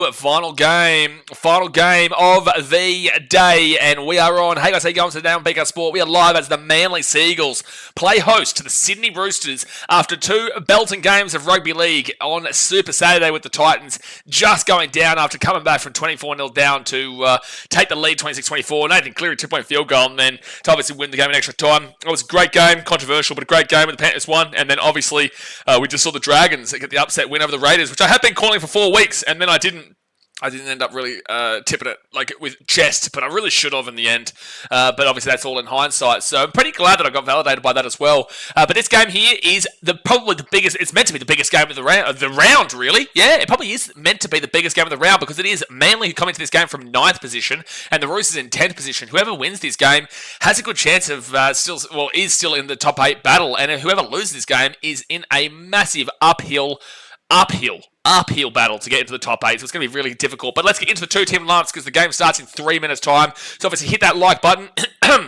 Final game of the day, and we are on. Hey guys, how you going today on BK Sport? We are live as the Manly Seagulls play host to the Sydney Roosters after two belting games of rugby league on Super Saturday, with the Titans just going down after coming back from 24-0 down to take the lead 26-24. Nathan Cleary 2-point field goal, and then to obviously win the game in extra time. It was a great game, controversial, but a great game with the Panthers won. And then obviously we just saw the Dragons get the upset win over the Raiders, which I have been calling for 4 weeks, and then I didn't end up really tipping it like with chest, but I really should have in the end. But obviously that's all in hindsight. So I'm pretty glad that I got validated by that as well. But this game here is probably the biggest. It's meant to be the biggest game of the round, really. Yeah, it probably is meant to be the biggest game of the round because it is Manly who come into this game from 9th position and the Roosters in 10th position. Whoever wins this game has a good chance of is still in the top 8 battle, and whoever loses this game is in a massive uphill battle to get into the top 8, so it's going to be really difficult. But let's get into the two-team lineups because the game starts in 3 minutes' time. So obviously hit that like button,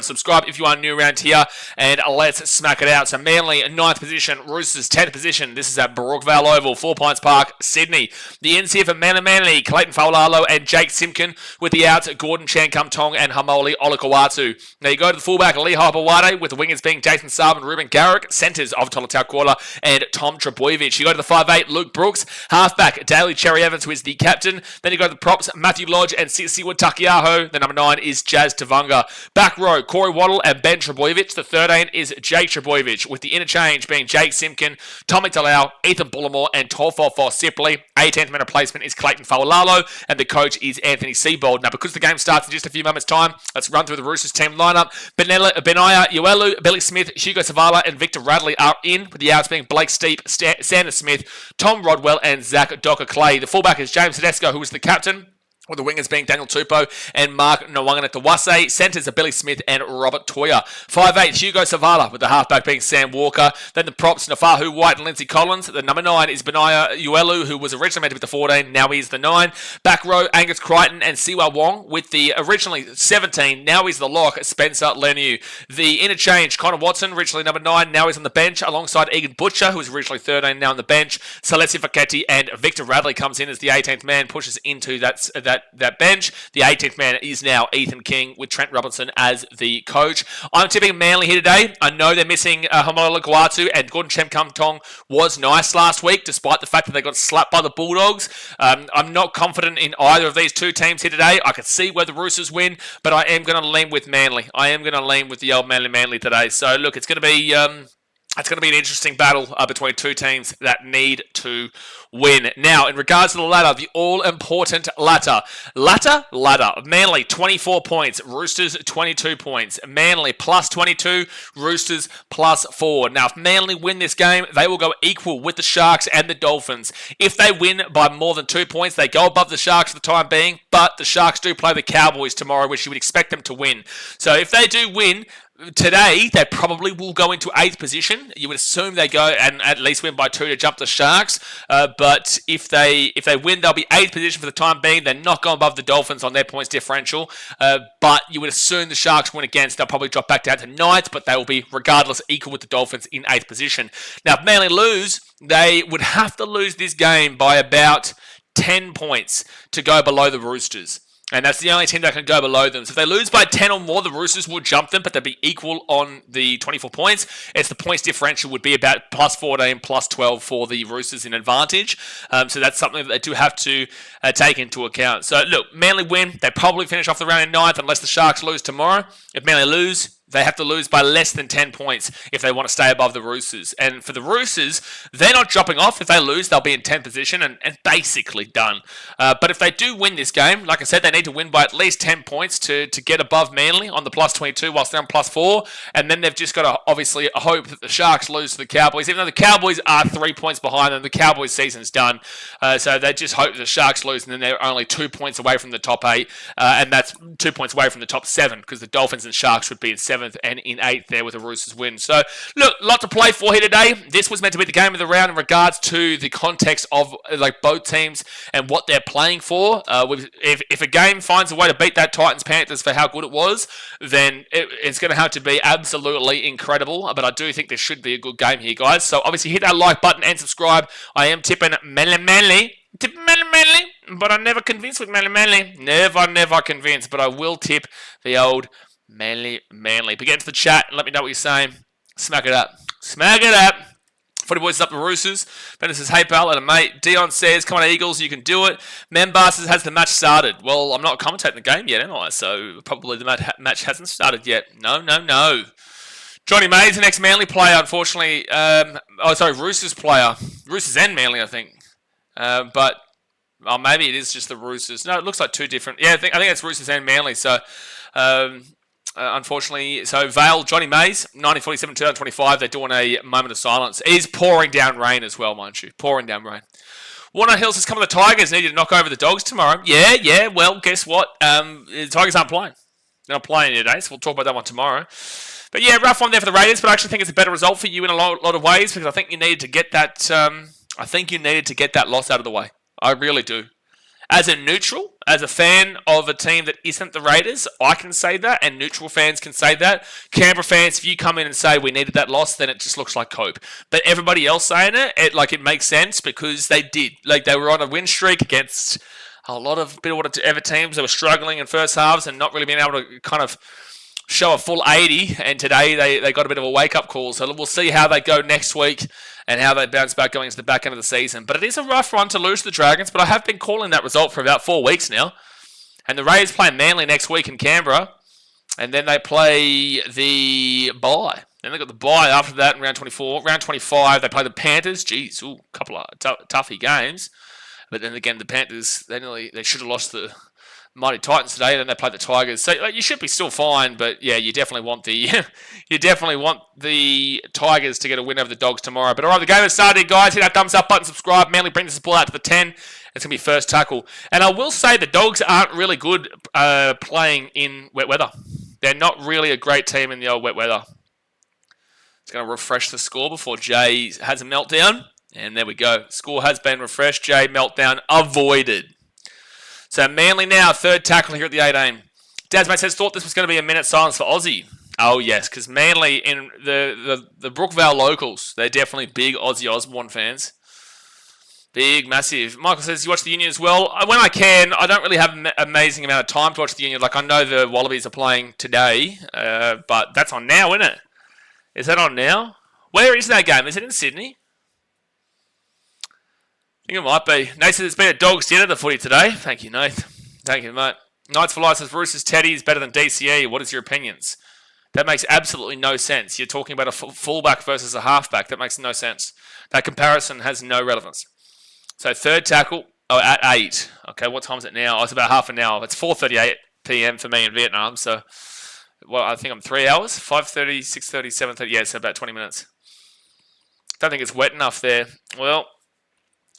subscribe if you are new around here, and let's smack it out. So Manly, 9th position, Roosters, 10th position. This is at Brookvale Oval, 4 Pines Park, Sydney. The ends here for Manly, Clayton Faulalo and Jake Simpkin, with the outs, Gordon Chan-Kum-Tong and Hamoli Olakawatu. Now you go to the fullback, Lee Hopewade, with the wingers being Jason Saab and Ruben Garrick, centres of Tolutau Quarter and Tom Trebojevic. You go to the 5'8", Luke Brooks, halfback, Daly Cherry Evans, who is the captain. Then you go to the props, Matthew Lodge and Siwa Takiaho. The number 9 is Jazz Tavunga. Back row, Corey Waddle and Ben Trebojevic. The 13 is Jake Trebojevic, with the interchange being Jake Simpkin, Tom McDowell, Ethan Bullimore, and Tolfo Sipley. 18th man replacement is Clayton Faulalo, and the coach is Anthony Seibold. Now, because the game starts in just a few moments' time, let's run through the Roosters team lineup. Benaya Uelu, Billy Smith, Hugo Savala, and Victor Radley are in, with the outs being Blake Steep, Sanders Smith, Tom Rodwell, and Zach Docker Clay. The fullback is James Tedesco, who is the captain, with the wingers being Daniel Tupou and Mark Nwanganatawase. Centres are Billy Smith and Robert Toyer. 5'8", Hugo Savala, with the halfback being Sam Walker. Then the props, Nafahu White and Lindsay Collins. The number 9 is Benaya Uelu, who was originally meant to be the 14, now he's the 9. Back row, Angus Crichton and Siwa Wong, with the originally 17, now he's the lock, Spencer Leniu. The interchange, Connor Watson, originally number 9, now he's on the bench, alongside Egan Butcher, who was originally 13, now on the bench. Celestia Faketi and Victor Radley comes in as the 18th man, pushes into that bench. The 18th man is now Ethan King, with Trent Robinson as the coach. I'm tipping Manly here today. I know they're missing Hamola Guatu, and Gordon Chem-Kum-Tong was nice last week, despite the fact that they got slapped by the Bulldogs. I'm not confident in either of these two teams here today. I can see where the Roosters win, but I am going to lean with Manly. I am going to lean with the old Manly today. So look, it's going to be an interesting battle between two teams that need to win. Now, in regards to the ladder, the all-important ladder. Manly, 24 points. Roosters, 22 points. Manly, plus 22. Roosters, plus 4. Now, if Manly win this game, they will go equal with the Sharks and the Dolphins. If they win by more than 2 points, they go above the Sharks for the time being, but the Sharks do play the Cowboys tomorrow, which you would expect them to win. So if they do win today, they probably will go into 8th position. You would assume they go and at least win by 2 to jump the Sharks. But if they win, they'll be 8th position for the time being. They're not going above the Dolphins on their points differential. But you would assume the Sharks win against. They'll probably drop back down to 9th, but they will be, regardless, equal with the Dolphins in 8th position. Now, if Manly lose, they would have to lose this game by about 10 points to go below the Roosters. And that's the only team that can go below them. So if they lose by 10 or more, the Roosters will jump them, but they'll be equal on the 24 points. It's the points differential would be about plus 14, plus 12 for the Roosters in advantage. So that's something that they do have to take into account. So look, Manly win. They probably finish off the round in 9th unless the Sharks lose tomorrow. If Manly lose, they have to lose by less than 10 points if they want to stay above the Roosters. And for the Roosters, they're not dropping off. If they lose, they'll be in 10th position and basically done. But if they do win this game, like I said, they need to win by at least 10 points to get above Manly on the plus 22 whilst they're on plus 4. And then they've just got to obviously hope that the Sharks lose to the Cowboys. Even though the Cowboys are 3 points behind them, the Cowboys' season's done. So they just hope that the Sharks lose, and then they're only 2 points away from the top 8. And that's 2 points away from the top 7, because the Dolphins and Sharks would be in 7th and in 8th there with the Roosters win. So, look, a lot to play for here today. This was meant to be the game of the round in regards to the context of like both teams and what they're playing for. If a game finds a way to beat that Titans-Panthers for how good it was, then it's going to have to be absolutely incredible. But I do think this should be a good game here, guys. So, obviously, hit that like button and subscribe. I am tipping Manly. Tipping Manly. but I'm never convinced with Manly. Never convinced, but I will tip the old Manly. But get into the chat and let me know what you're saying. Smack it up. Footy Boys is up the Roosters. Bennett says, hey pal, and a mate. Dion says, come on Eagles, you can do it. Membar says, has the match started? Well, I'm not commentating the game yet, am I? So probably the match hasn't started yet. No. Johnny May's an ex-Manly player, unfortunately. Roosters player. Roosters and Manly, I think. But maybe it is just the Roosters. No, it looks like two different. Yeah, I think it's Roosters and Manly. So, unfortunately, Vale, Johnny Mays, 1947, 2025, they're doing a moment of silence. It is pouring down rain as well, mind you. Pouring down rain. Warner Hills has come to the Tigers, needed to knock over the Dogs tomorrow. Yeah, well, guess what? The Tigers aren't playing. They're not playing today, so we'll talk about that one tomorrow. But yeah, rough one there for the Raiders, but I actually think it's a better result for you in a lot of ways, because I think you needed to get that loss out of the way. I really do. As a neutral, as a fan of a team that isn't the Raiders, I can say that, and neutral fans can say that. Canberra fans, if you come in and say we needed that loss, then it just looks like cope. But everybody else saying it makes sense because they did. Like, they were on a win streak against a lot of ever teams that were struggling in first halves and not really being able to kind of show a full 80, and today they got a bit of a wake-up call. So we'll see how they go next week and how they bounce back going into the back end of the season. But it is a rough run to lose to the Dragons, but I have been calling that result for about 4 weeks now. And the Raiders play Manly next week in Canberra, and then they play the bye. Then they've got the bye after that in round 24. Round 25, they play the Panthers. Jeez, a couple of toughy games. But then again, the Panthers, they should have lost the mighty Titans today, and then they play the Tigers. So you should be still fine, but yeah, you definitely want the Tigers to get a win over the Dogs tomorrow. But all right, the game has started, guys. Hit that thumbs up button, subscribe. Manly bring this ball out to the 10. It's going to be first tackle. And I will say the Dogs aren't really good playing in wet weather. They're not really a great team in the old wet weather. It's going to refresh the score before Jay has a meltdown. And there we go. Score has been refreshed. Jay meltdown avoided. So Manly now, third tackle here at the 18. Dasmate says, thought this was going to be a minute silence for Aussie. Oh, yes, because Manly in the Brookvale locals, they're definitely big Aussie Osborne fans. Big, massive. Michael says, you watch the Union as well? When I can. I don't really have an amazing amount of time to watch the Union. Like, I know the Wallabies are playing today, but that's on now, isn't it? Is that on now? Where is that game? Is it in Sydney? I think it might be. Nate says it's been a dog's dinner the footy today. Thank you, Nate. Thank you, mate. Knights for Life says Roosters Teddy is better than DCE. What is your opinions? That makes absolutely no sense. You're talking about a fullback versus a halfback. That makes no sense. That comparison has no relevance. So third tackle at 8. Okay, what time is it now? Oh, it's about half an hour. It's 4:38 p.m. for me in Vietnam. So, well, I think I'm 3 hours. 5:30, 6:30, 7:30. Yeah, so about 20 minutes. Don't think it's wet enough there. Well,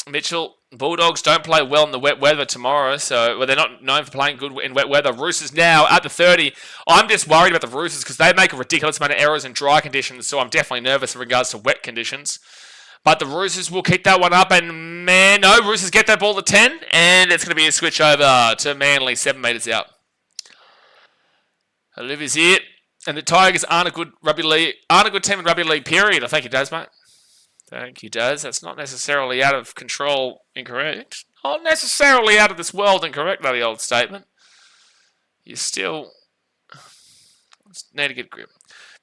Mitchell, Bulldogs don't play well in the wet weather tomorrow, so they're not known for playing good in wet weather. Roosters now at the 30. I'm just worried about the Roosters because they make a ridiculous amount of errors in dry conditions, so I'm definitely nervous in regards to wet conditions. But the Roosters will kick that one up, and Roosters get that ball to 10, and it's going to be a switch over to Manly, 7 metres out. Olivia's here, and the Tigers aren't a good team in rugby league, period. Thank you, Daz, mate. Thank you, Daz. That's not necessarily out of control incorrect. Not necessarily out of this world incorrect, bloody old statement. You still need to get grip.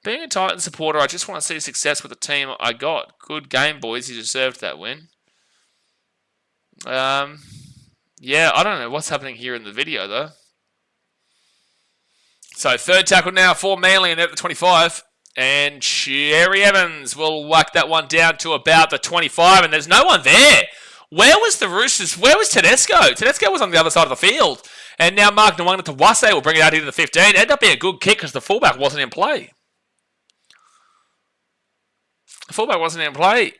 Being a Titan supporter, I just want to see success with the team I got. Good game, boys. You deserved that win. Yeah, I don't know what's happening here in the video, though. So, third tackle now for Manly, and they're at the 25. And Cherry Evans will whack that one down to about the 25, and there's no one there. Where was the Roosters? Where was Tedesco? Tedesco was on the other side of the field. And now Mark Nwanga to Wase will bring it out into the 15. It ended up being a good kick because the fullback wasn't in play. The fullback wasn't in play.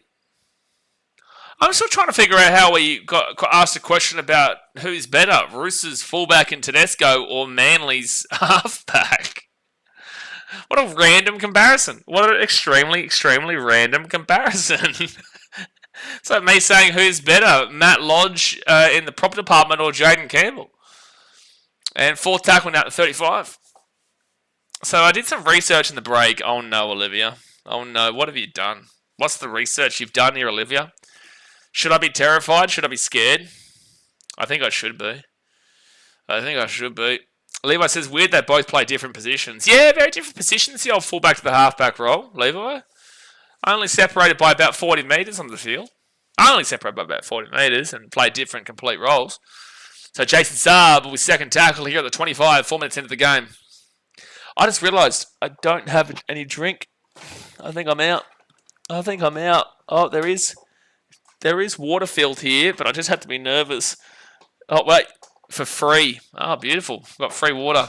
I'm still trying to figure out how we got asked a question about who's better, Roosters fullback in Tedesco or Manly's halfback. What a random comparison. What an extremely, extremely random comparison. It's like me saying who's better, Matt Lodge in the prop department or Jaden Campbell. And fourth tackle now at 35. So I did some research in the break. Oh no, Olivia. Oh no, what have you done? What's the research you've done here, Olivia? Should I be terrified? Should I be scared? I think I should be. Levi says, weird they both play different positions. Yeah, very different positions, the old fullback to the halfback role, Levi. Only separated by about 40 metres on the field. Only separated by about 40 metres and play different complete roles. So Jason Saab with second tackle here at the 25, 4 minutes into the game. I just realised I don't have any drink. I think I'm out. Oh, there is water filled here, but I just had to be nervous. Oh, wait. For free. Oh, beautiful. Got free water.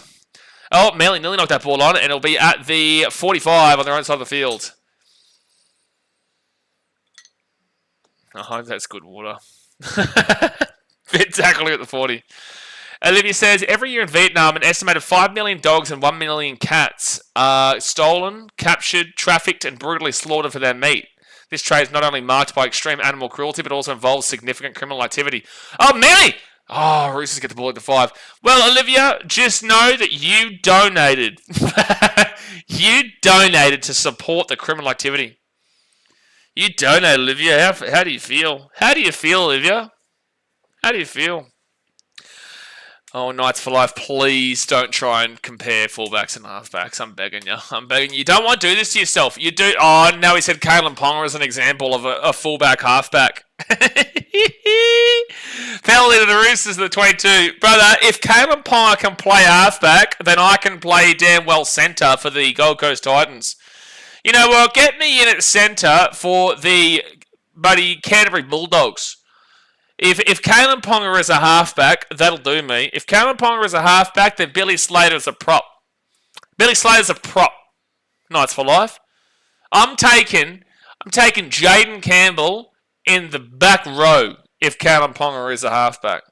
Oh, Manly nearly knocked that ball on, and it'll be at the 45 on their own side of the field. I hope that's good water. Fit tackle at the 40. Olivia says, every year in Vietnam, an estimated 5 million dogs and 1 million cats are stolen, captured, trafficked, and brutally slaughtered for their meat. This trade is not only marked by extreme animal cruelty, but also involves significant criminal activity. Oh, Manly! Oh, Roosters get the ball at the 5. Well, Olivia, just know that you donated. You donated to support the criminal activity. You donated, Olivia. How do you feel? How do you feel, Olivia? How do you feel? Oh, Knights for Life, please don't try and compare fullbacks and halfbacks. I'm begging you. You don't want to do this to yourself. You do. Oh, no, he said Kalen Ponga as an example of a fullback halfback. Penalty to the Roosters at the 22. Brother, if Kalen Ponga can play halfback, then I can play damn well centre for the Gold Coast Titans. You know what? Get me in at centre for the buddy Canterbury Bulldogs. If Kalen Ponga is a halfback, that'll do me. If Kalen Ponga is a halfback, then Billy Slater's a prop. Billy Slater's a prop. Knights for Life. I'm taking Jaden Campbell in the back row if Kalen Ponga is a halfback.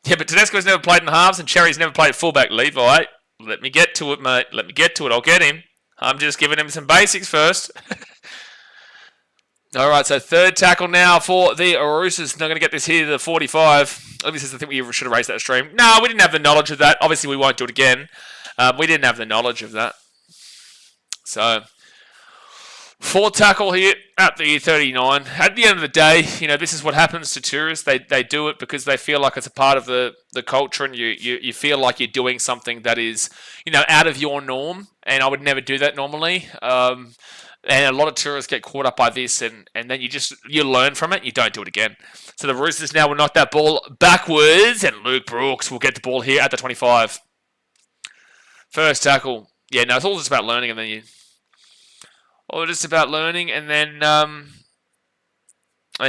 Yeah, but Tedesco's never played in halves and Cherry's never played fullback. Levi, let me get to it, mate. Let me get to it. I'll get him. I'm just giving him some basics first. All right, so third tackle now for the Roosters. They're going to get this here to the 45. This is the thing we should have raised that stream. No, we didn't have the knowledge of that. Obviously, we won't do it again. We didn't have the knowledge of that. So, fourth tackle here at the 39. At the end of the day, this is what happens to tourists. They do it because they feel like it's a part of the culture, and you feel like you're doing something that is, out of your norm. And I would never do that normally. And a lot of tourists get caught up by this, and then you learn from it, and you don't do it again. So the Roosters now will knock that ball backwards, and Luke Brooks will get the ball here at the 25. First tackle. Yeah, no, it's all just about learning, and then you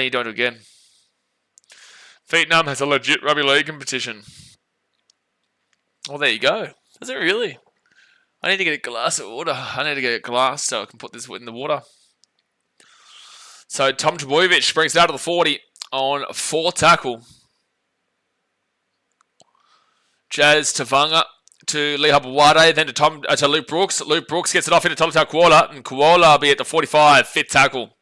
don't do it again. Vietnam has a legit rugby league competition. Well, there you go. Does it really? I need to get a glass of water. I need to get a glass so I can put this in the water. So Tom Trbojevic brings it out to the 40 on fourth tackle. Jazz Tavanga to Lee Hubawade, then to Luke Brooks. Luke Brooks gets it off into Tolutau Kuola, and Kuola will be at the 45, fifth tackle.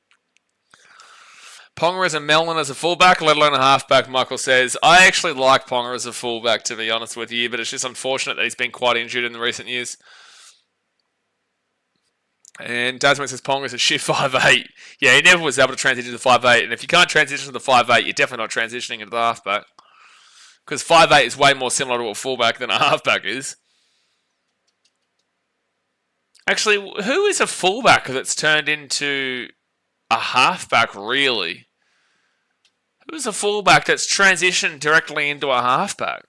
Ponga as a Melon as a fullback, let alone a halfback, Michael says. I actually like Ponga as a fullback, to be honest with you, but it's just unfortunate that he's been quite injured in the recent years. And Dasman says Ponga's a shit 5'8". Yeah, he never was able to transition to 5'8". And if you can't transition to the 5'8", you're definitely not transitioning into the halfback. Because 5'8" is way more similar to a fullback than a halfback is. Actually, who is a fullback that's turned into a halfback, really? Who's a fullback that's transitioned directly into a halfback?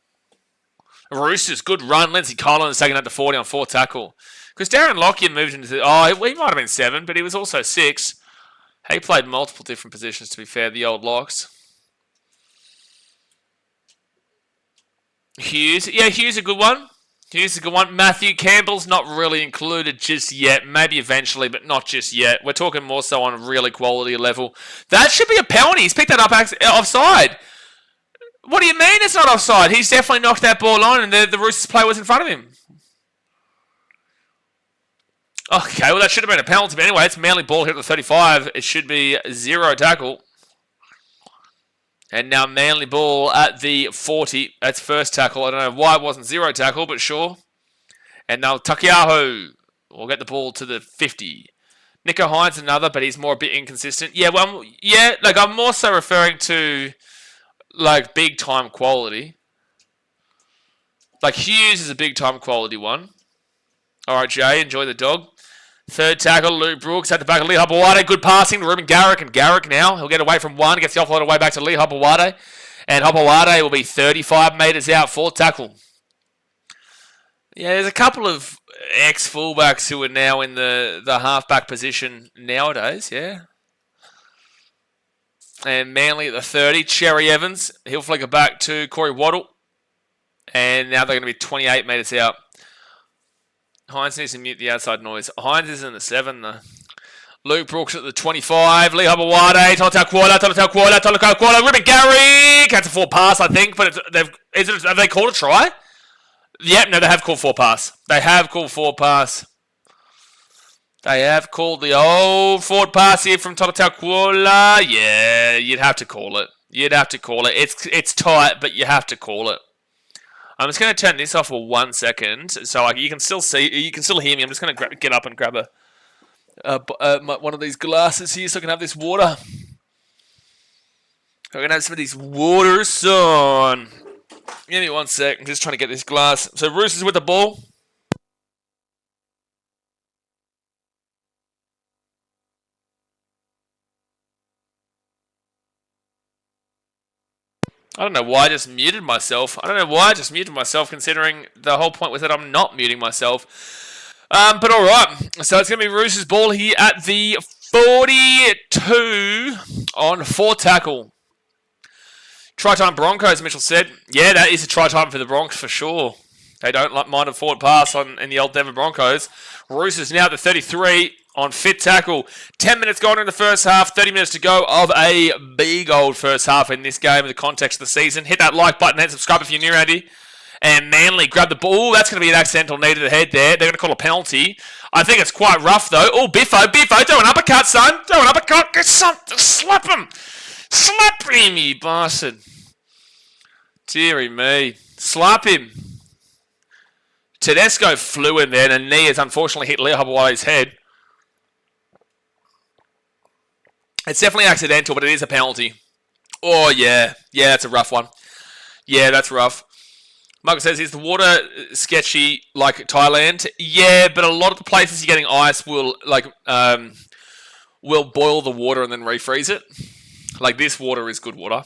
Roosters, good run. Lindsay Collins taking up to 40 on fourth tackle. Because Darren Lockyer moved into... he might have been 7, but he was also 6. He played multiple different positions, to be fair, the old Locks. Hughes. Yeah, Hughes a good one. Matthew Campbell's not really included just yet. Maybe eventually, but not just yet. We're talking more so on a really quality level. That should be a penalty. He's picked that up offside. What do you mean it's not offside? He's definitely knocked that ball on, and the Roosters player was in front of him. Okay, well, that should have been a penalty. But anyway, it's Manly ball here at the 35. It should be 0 tackle. And now Manly ball at the 40. That's first tackle. I don't know why it wasn't 0 tackle, but sure. And now Takiaho will get the ball to the 50. Nico Hines another, but he's more a bit inconsistent. Yeah, I'm more so referring to like, big-time quality. Like, Hughes is a big-time quality one. All right, Jay, enjoy the dog. Third tackle, Luke Brooks at the back of Lee Hopewade. Good passing to Ruben Garrick. And Garrick now, he'll get away from one. Gets the offload away back to Lee Hopewade. And Hopewade will be 35 metres out. Fourth tackle. Yeah, there's a couple of ex-fullbacks who are now in the halfback position nowadays, yeah. And Manly at the 30. Cherry Evans. He'll flick it back to Corey Waddle. And now they're going to be 28 metres out. Hines needs to mute the outside noise. Hines is in the 7, though. Luke Brooks at the 25. Lee Hopewade. Tolotau Quarter. Ruben Garrick. That's a 4 pass, I think. But have they called a try? Yep, no, they have called 4 pass. They have called 4 pass. They have called the old forward pass here from Tolotau Quarter. Yeah, you'd have to call it. You'd have to call it. It's tight, but you have to call it. I'm just going to turn this off for 1 second, so you can still hear me. I'm just going to get up and grab one of these glasses here, so I can have this water. I'm going to have some of these waters on. Give me 1 sec. I'm just trying to get this glass. So Roosters with the ball. I don't know why I just muted myself. Considering the whole point was that I'm not muting myself. But all right. So it's going to be Roosters ball here at the 42 on 4 tackle. Try-time Broncos, Mitchell said. Yeah, that is a try-time for the Broncos for sure. They don't mind a forward pass in the old Denver Broncos. Roosters now at the 33 on 5th tackle. 10 minutes gone in the first half. 30 minutes to go of a big old first half in this game in the context of the season. Hit that like button and subscribe if you're new around here. And Manly grab the ball. That's going to be an accidental knee to the head there. They're going to call a penalty. I think it's quite rough though. Oh, Biffo. Do an uppercut, son. Do an uppercut. Get something. Slap him. Slap him, you bastard. Deary me. Slap him. Tedesco flew in there, and a knee has unfortunately hit Leo Hoppewade's head. It's definitely accidental, but it is a penalty. Oh, yeah. Yeah, that's a rough one. Yeah, that's rough. Michael says, is the water sketchy like Thailand? Yeah, but a lot of the places you're getting ice will boil the water and then refreeze it. Like, this water is good water.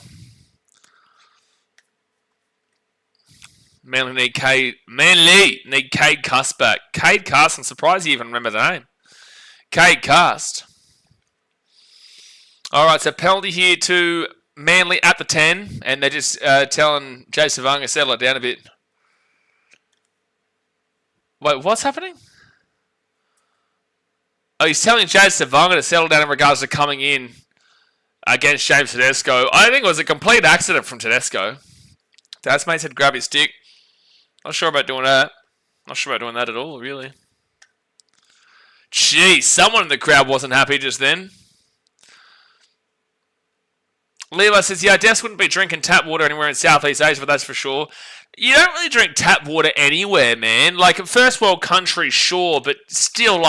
Manly need Cade Cust back. Cade Cust, I'm surprised you even remember the name. Cade Cust. Alright, so penalty here to Manly at the 10, and they're just telling Jay Savanga settle it down a bit. Wait, what's happening? Oh, he's telling Jay Savanga to settle down in regards to coming in against James Tedesco. I think it was a complete accident from Tedesco. Dad's mate said grab his stick. Not sure about doing that. Not sure about doing that at all, really. Jeez, someone in the crowd wasn't happy just then. Levi says, yeah, I just wouldn't be drinking tap water anywhere in Southeast Asia, but that's for sure. You don't really drink tap water anywhere, man. Like, first world country, sure, but still,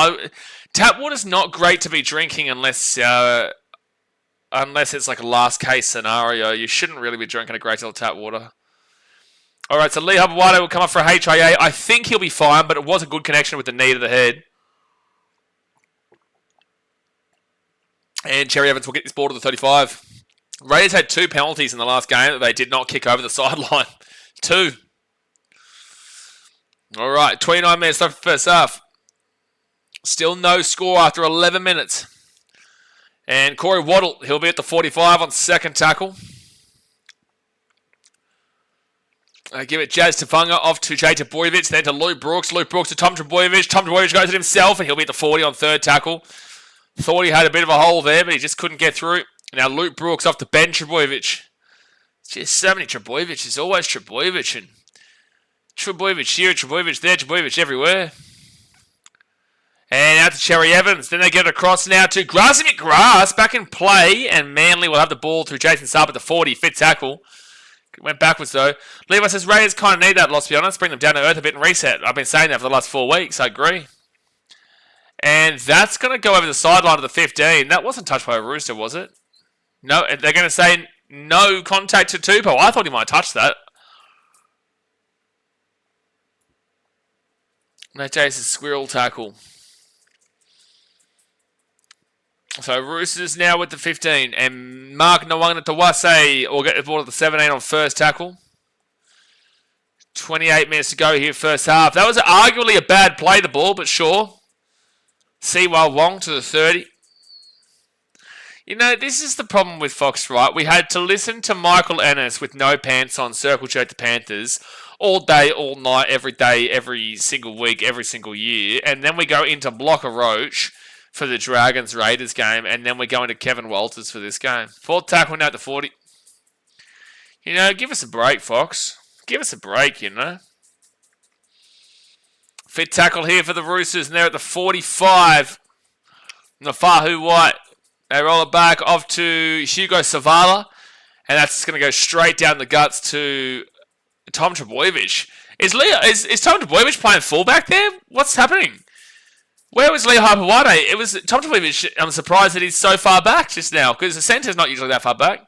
tap water's not great to be drinking unless it's like a last case scenario. You shouldn't really be drinking a great deal of tap water. All right, so Lee Hopewade will come up for a HIA. I think he'll be fine, but it was a good connection with the knee to the head. And Cherry Evans will get this ball to the 35. Raiders had 2 penalties in the last game that they did not kick over the sideline. 2. All right, 29 minutes left for the first half. Still no score after 11 minutes. And Corey Waddle, he'll be at the 45 on 2nd tackle. Give it Jazz Tafanga off to Jay Trbojevic, then to Luke Brooks. Luke Brooks to Tom Trbojevic. Tom Trbojevic goes at himself, and he'll be at the 40 on 3rd tackle. Thought he had a bit of a hole there, but he just couldn't get through. Now Luke Brooks off to Ben Trbojevic. Just so many Trbojevic. There's always Trbojevic. And Trbojevic here, Trbojevic there, Trbojevic everywhere. And out to Cherry Evans. Then they get it across now to Grassy McGrath back in play. And Manly will have the ball through Jason Saab at the 40, 5th tackle. Went backwards though. Levi says Raiders kind of need that loss, to be honest. Bring them down to earth a bit and reset. I've been saying that for the last 4 weeks. I agree. And that's going to go over the sideline of the 15. That wasn't touched by a Rooster, was it? No, they're going to say No contact to Tupou. I thought he might touch that. No, Jace's squirrel tackle. So Roosters now with the 15. And Mark Nwanga Tawase will get the ball at the 17 on first tackle. 28 minutes to go here, first half. That was arguably a bad play, the ball, but sure. Siwa Wong to the 30. You know, this is the problem with Fox, right? We had to listen to Michael Ennis with no pants on, circle jerk the Panthers, all day, all night, every single week, every single year. And then we go into Blocker Roach for the Dragons-Raiders game, and then we go into Kevin Walters for this game. Fourth tackle now at the 40. You know, give us a break, Fox. Give us a break, you know. Fifth tackle here for the Roosters, and they're at the 45. Nafahu White. They roll it back off to Hugo Savala, and that's going to go straight down the guts to Tom Trbojevic. Is Tom Trbojevic playing fullback there? What's happening? Where was Leo Hapawade? It was Tom Trbojevic. I'm surprised that he's so far back just now, because the centre's not usually that far back.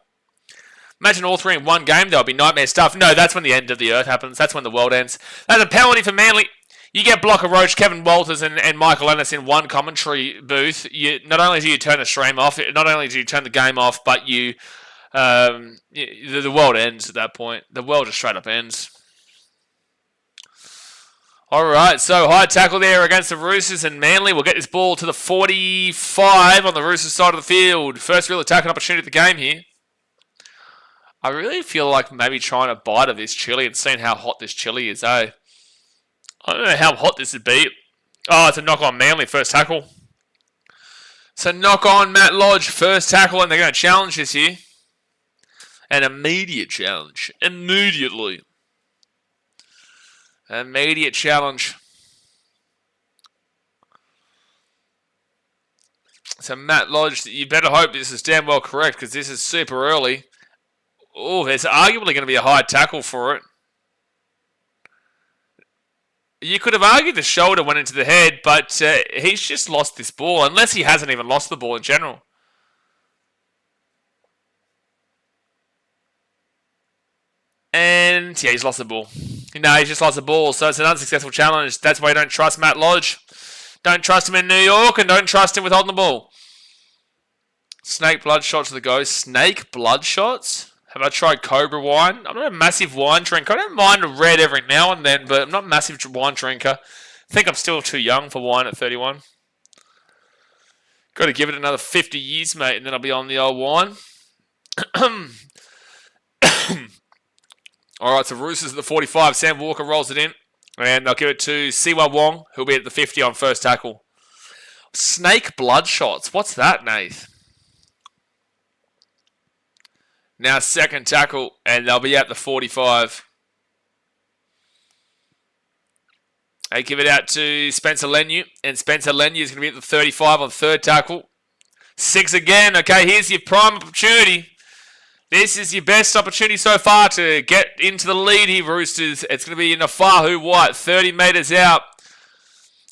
Imagine all three in one game, there'll be nightmare stuff. No, that's when the end of the earth happens. That's when the world ends. That's a penalty for Manly. You get Blocker Roach, Kevin Walters, and Michael Ennis in one commentary booth. Not only do you turn the stream off, not only do you turn the game off, but the world ends at that point. The world just straight up ends. All right, so high tackle there against the Roosters, and Manly will get this ball to the 45 on the Roosters side of the field. First real attacking opportunity of the game here. I really feel like maybe trying a bite of this chili and seeing how hot this chili is, eh? I don't know how hot this would be. Oh, it's a knock on Manly, first tackle. So knock on Matt Lodge, first tackle, and they're going to challenge this here. An immediate challenge. Immediately. Immediate challenge. So Matt Lodge, you better hope this is damn well correct, because this is super early. Oh, there's arguably going to be a high tackle for it. You could have argued the shoulder went into the head, but he's just lost this ball, unless he hasn't even lost the ball in general. And, yeah, he's lost the ball. No, he's just lost the ball, so it's an unsuccessful challenge. That's why you don't trust Matt Lodge. Don't trust him in New York, and don't trust him with holding the ball. Snake blood shots to the go. Snake blood shots? Have I tried Cobra wine? I'm not a massive wine drinker. I don't mind a red every now and then, but I'm not a massive wine drinker. I think I'm still too young for wine at 31. Got to give it another 50 years, mate, and then I'll be on the old wine. All right, so Roosters at the 45. Sam Walker rolls it in, and they'll give it to Siwa Wong, who'll be at the 50 on first tackle. Snake blood shots. What's that, Nath? Now second tackle, and they'll be at the 45. They give it out to Spencer Leniu, and Spencer Leniu is going to be at the 35 on third tackle. 6 again. Okay, here's your prime opportunity. This is your best opportunity so far to get into the lead here, Roosters. It's going to be Nafahu White, 30 metres out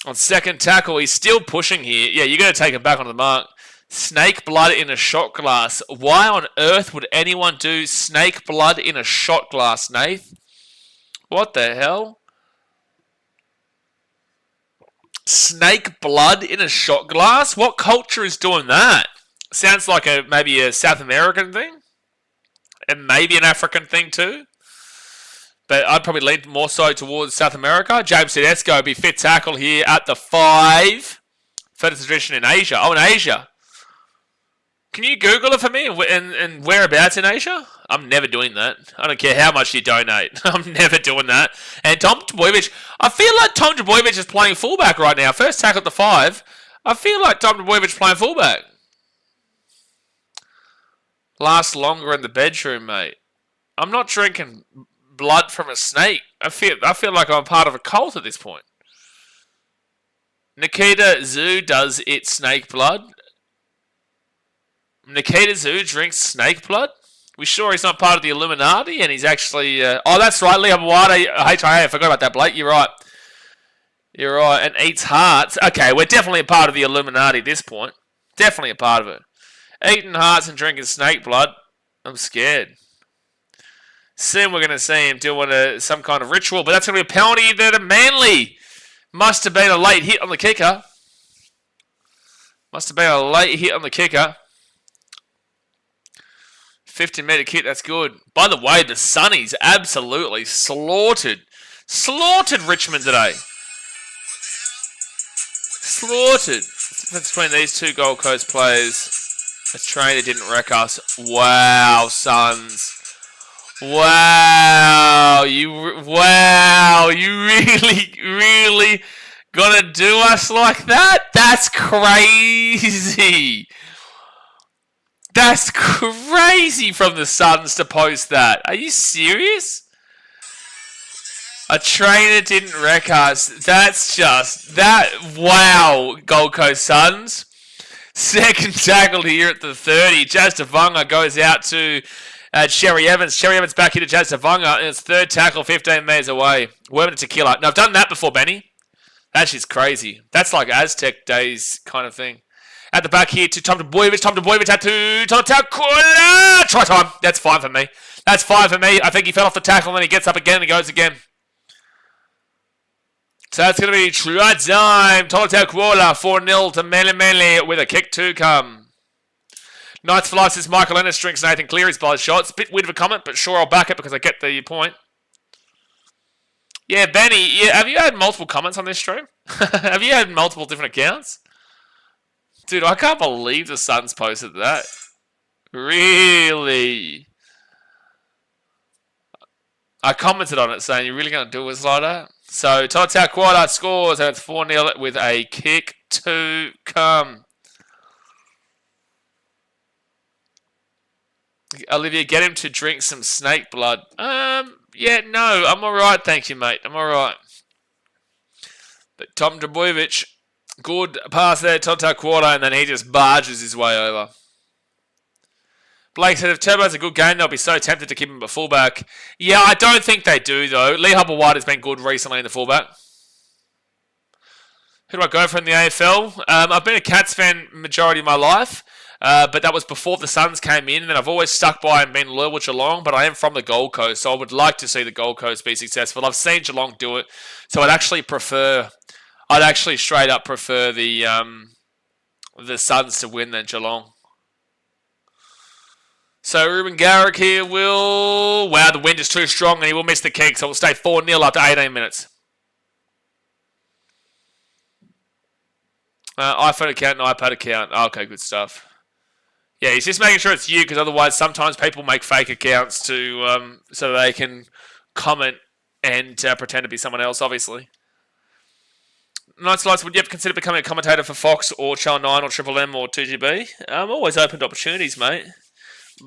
on second tackle. He's still pushing here. Yeah, you're going to take him back on the mark. Snake blood in a shot glass. Why on earth would anyone do snake blood in a shot glass, Nath? What the hell? Snake blood in a shot glass? What culture is doing that? Sounds like maybe a South American thing. And maybe an African thing too. But I'd probably lean more so towards South America. James Tedesco will be fit tackle here at the 5. Furthest tradition in Asia. Oh, in Asia. Can you Google it for me and whereabouts in Asia? I'm never doing that. I don't care how much you donate. I'm never doing that. And Tom Trbojevic, I feel like Tom Trbojevic is playing fullback right now. First tackle at the 5. I feel like Tom Trbojevic is playing fullback. Last longer in the bedroom, mate. I'm not drinking blood from a snake. I feel like I'm part of a cult at this point. Nikita Zoo does its snake blood. Nikita Zoo drinks snake blood? We sure he's not part of the Illuminati and he's actually... oh, that's right, Liam Wade, HIA. I forgot about that, Blake. You're right. You're right. And eats hearts. Okay, we're definitely a part of the Illuminati at this point. Definitely a part of it. Eating hearts and drinking snake blood. I'm scared. Soon we're going to see him doing some kind of ritual, but that's going to be a penalty there to Manly. Must have been a late hit on the kicker. 15-metre kick, that's good. By the way, the Sunnies absolutely slaughtered Richmond today. Slaughtered. That's between these two Gold Coast players. A trainer didn't wreck us. Wow, Suns. Wow, you really gonna do us like that? That's crazy. That's crazy from the Suns to post that. Are you serious? A trainer didn't wreck us. That's just that. Wow, Gold Coast Suns. Second tackle here at the 30. Jazz Tavanga goes out to Cherry Evans. Cherry Evans back here to Jazz Tavanga. And it's third tackle, 15 metres away. Worming to killer. Now, I've done that before, Benny. That's just crazy. That's like Aztec days kind of thing. At the back here to Tom Trbojevic out to Totakula. Try time. That's fine for me. I think he fell off the tackle and then he gets up again and goes again. So that's going to be try time. Totakula 4-0 to Manly with a kick to come. Knights for life says Michael Ennis drinks Nathan Cleary's by shots. Bit weird of a comment, but sure I'll back it because I get the point. Yeah, Benny, have you had multiple comments on this stream? Have you had multiple different accounts? Dude, I can't believe the Suns posted that. Really? I commented on it saying, you're really going to do us like that? So, Total Quarter scores, and it's 4-0 with a kick to come. Olivia, get him to drink some snake blood. Yeah, no, I'm alright, thank you, mate. I'm alright. But Tom Trbojevic, good pass there, Total Quarter, and then he just barges his way over. Blake said if Turbo's a good game, they'll be so tempted to keep him a fullback. Yeah, I don't think they do, though. Lee Hubble-White has been good recently in the fullback. Who do I go for in the AFL? I've been a Cats fan majority of my life, but that was before the Suns came in, and then I've always stuck by and been loyal with Geelong, but I am from the Gold Coast, so I would like to see the Gold Coast be successful. I've seen Geelong do it, so I'd actually straight up prefer the Suns to win than Geelong. So Ruben Garrick here will... Wow, the wind is too strong and he will miss the kick, so we'll stay 4-0 after 18 minutes. iPhone account and iPad account. Okay, good stuff. Yeah, he's just making sure it's you, because otherwise sometimes people make fake accounts to so they can comment and pretend to be someone else, obviously. Nice Lights, would you ever consider becoming a commentator for Fox or Channel 9 or Triple M or 2GB? I'm always open to opportunities, mate.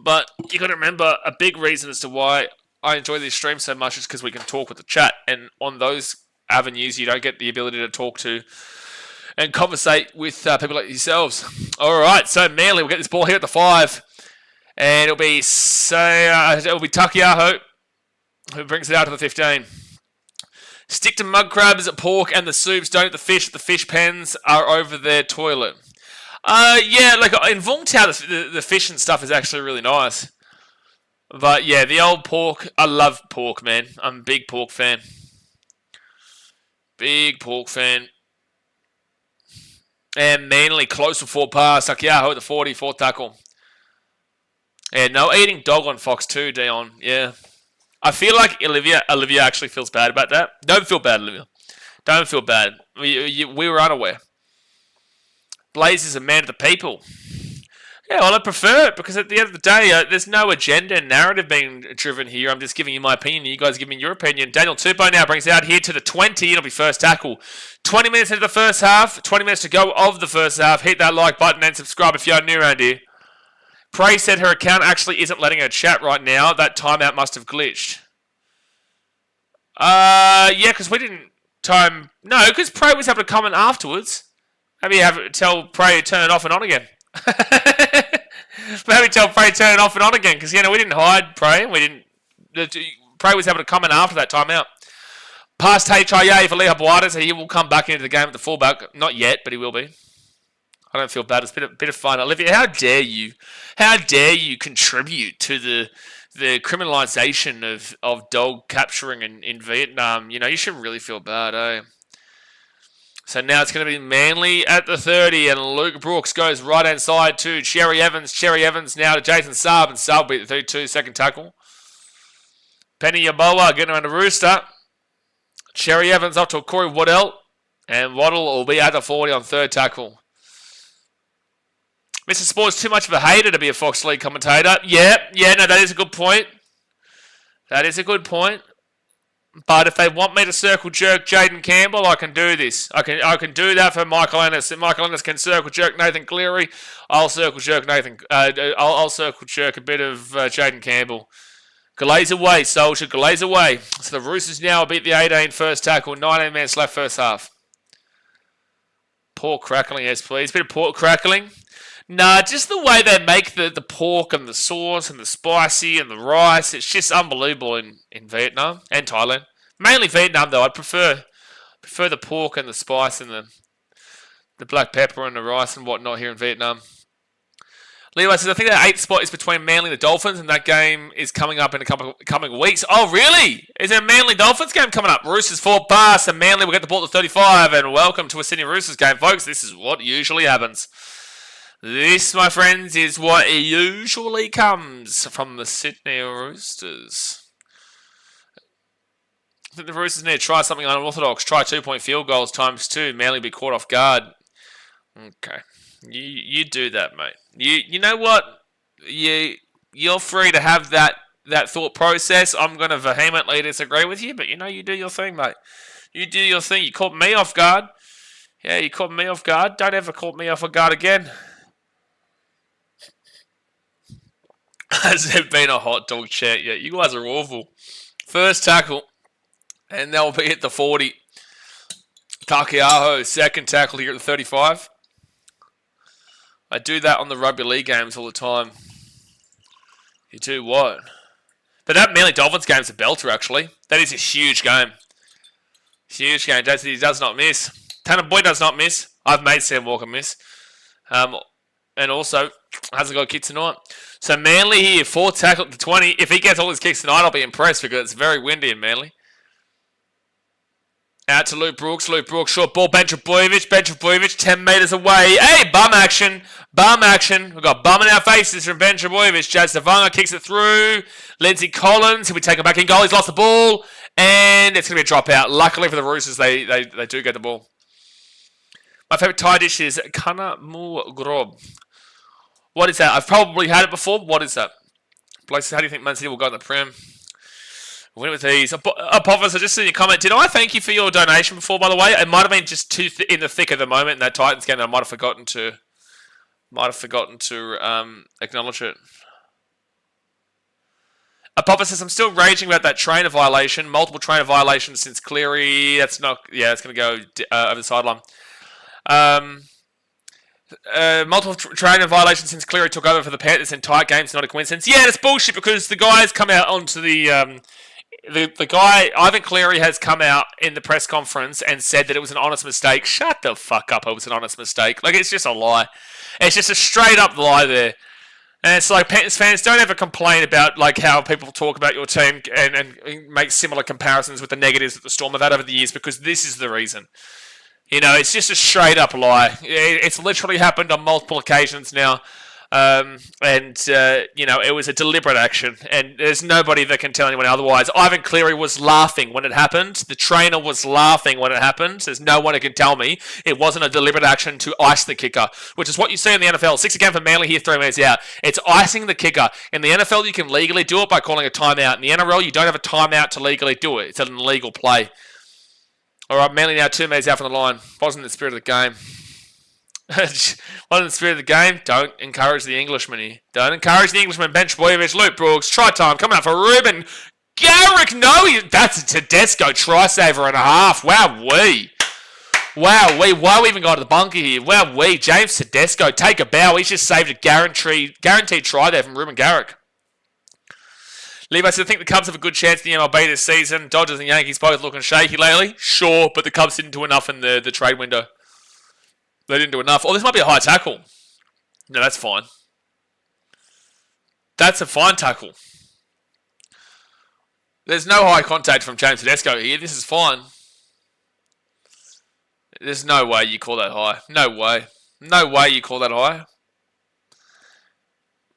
But you got to remember, a big reason as to why I enjoy these streams so much is because we can talk with the chat, and on those avenues you don't get the ability to talk to and conversate with people like yourselves. All right, so Manly will get this ball here at the 5, and it'll be Takiaho who brings it out to the 15. Stick to mud crabs, pork, and the soups. Don't eat the fish. The fish pens are over their toilet. Yeah, like in Vungtau, the fish and stuff is actually really nice. But yeah, the old pork, I love pork, man. I'm a big pork fan. Big pork fan. And Manly close to 4 pass. Takiaho at the 40, 4th tackle. Yeah, no eating dog on Fox 2, Dion. Yeah. I feel like Olivia actually feels bad about that. Don't feel bad, Olivia. Don't feel bad. We were unaware. Blaze is a man of the people. Yeah, well, I prefer it because at the end of the day, there's no agenda and narrative being driven here. I'm just giving you my opinion. You guys give me your opinion. Daniel Tupou now brings it out here to the 20. It'll be first tackle. 20 minutes into the first half. 20 minutes to go of the first half. Hit that like button and subscribe if you're new around here. Prey said her account actually isn't letting her chat right now. That timeout must have glitched. Yeah, because we didn't time... No, because Prey was able to comment afterwards. Maybe tell Prey to turn it off and on again. Maybe tell Prey to turn it off and on again, because we didn't hide Prey. Prey was able to comment after that timeout. Past HIA for Leah Buada, so he will come back into the game at the fullback. Not yet, but he will be. I don't feel bad. It's a bit of fun. Olivia, how dare you? How dare you contribute to the criminalisation of dog capturing in Vietnam? You know, you shouldn't really feel bad, eh? So now it's going to be Manly at the 30, and Luke Brooks goes right-hand side to Cherry Evans. Cherry Evans now to Jason Saab, and Saab beat the 32, second tackle. Penny Yaboa getting around the Rooster. Cherry Evans up to Corey Waddell, and Waddell will be at the 40 on third tackle. Mr. Sport's too much of a hater to be a Fox League commentator. Yeah, no, that is a good point. That is a good point. But if they want me to circle jerk Jaden Campbell, I can do this. I can do that for Michael Ennis. If Michael Ennis can circle jerk Nathan Cleary, I'll circle jerk Nathan. I'll circle jerk a bit of Jaden Campbell. Glaze away, Soldier. Glaze away. So the Roosters now beat the 18 first tackle. 19 minutes left first half. Pork crackling, yes please. Bit of pork crackling. Nah, just the way they make the pork and the sauce and the spicy and the rice. It's just unbelievable in Vietnam and Thailand. Mainly Vietnam though. I'd prefer the pork and the spice and the black pepper and the rice and whatnot here in Vietnam. Levi says, I think that 8th spot is between Manly and the Dolphins, and that game is coming up in a couple coming weeks. Oh, really? Is there a Manly-Dolphins game coming up? Roosters fought pass, and Manly will get the ball to 35, and welcome to a Sydney Roosters game, folks. This is what usually happens. This, my friends, is what usually comes from the Sydney Roosters. I think the Roosters need to try something unorthodox. Try 2-point field goals times 2. Manly be caught off guard. Okay. You do that, mate. You know what? You're free to have that thought process. I'm going to vehemently disagree with you, but you do your thing, mate. You do your thing. You caught me off guard. Yeah, you caught me off guard. Don't ever caught me off guard again. Has there been a hot dog chant yet? You guys are awful. First tackle, and they'll be at the 40. Takiaho, second tackle here at the 35. I do that on the rugby league games all the time. You do what? But that Manly Dolphins game is a belter, actually. That is a huge game. Huge game. He does not miss. Tanner Boyd does not miss. I've made Sam Walker miss. And also, hasn't got a kick tonight. So Manly here, 4 tackle to 20. If he gets all his kicks tonight, I'll be impressed because it's very windy in Manly. Out to Luke Brooks. Luke Brooks, short ball. Benja Bojovic, 10 metres away. Hey, bum action. Bum action. We've got bum in our faces from Benja Bojovic. Jazz Savanga kicks it through. Lindsay Collins, he'll be taken back in goal. He's lost the ball. And it's going to be a dropout. Luckily for the Roosters, they do get the ball. My favourite Thai dish is Kana Mu Grob. What is that? I've probably had it before. What is that? Blake, how do you think Man City will go in the Prem? Win it with ease. Apophis, I just seen your comment. Did I thank you for your donation before, by the way? It might have been just too in the thick of the moment in that Titans game that I might have forgotten to acknowledge it. Apophis says, I'm still raging about that trainer violation. Multiple trainer violations since Cleary. That's not... Yeah, it's going to go over the sideline. Multiple trainer violations since Cleary took over for the Panthers in tight games. Not a coincidence. Yeah, it's bullshit because the guys come out onto the guy, Ivan Cleary, has come out in the press conference and said that it was an honest mistake. Shut the fuck up, it was an honest mistake. Like, it's just a lie. It's just a straight up lie there. And it's like, Panthers fans, don't ever complain about like how people talk about your team and make similar comparisons with the negatives that the Storm have had over the years, because this is the reason. You know, it's just a straight up lie. It's literally happened on multiple occasions now. It was a deliberate action, and there's nobody that can tell anyone otherwise. Ivan Cleary was laughing when it happened. The trainer was laughing when it happened. There's no one who can tell me it wasn't a deliberate action to ice the kicker, which is what you see in the NFL. 6 again for Manly here, 3 minutes out. It's icing the kicker. In the NFL, you can legally do it by calling a timeout. In the NRL, you don't have a timeout to legally do it. It's an illegal play. All right, Manly now 2 minutes out from the line. Wasn't the spirit of the game. Wasn't the spirit of the game. Don't encourage the Englishman here. Don't encourage the Englishman. Bench Bojovic, Luke Brooks, try time coming up for Ruben Garrick. No, that's a Tedesco try saver and a half. Wow-wee. Wow-wee. Why we even got to the bunker here? Wow-wee. James Tedesco, take a bow. He's just saved a guaranteed try there from Ruben Garrick. Levi said, I think the Cubs have a good chance in the MLB this season. Dodgers and Yankees both looking shaky lately. Sure, but the Cubs didn't do enough in the trade window. They didn't do enough. Oh, this might be a high tackle. No, that's fine. That's a fine tackle. There's no high contact from James Tedesco here. This is fine. There's no way you call that high. No way. No way you call that high.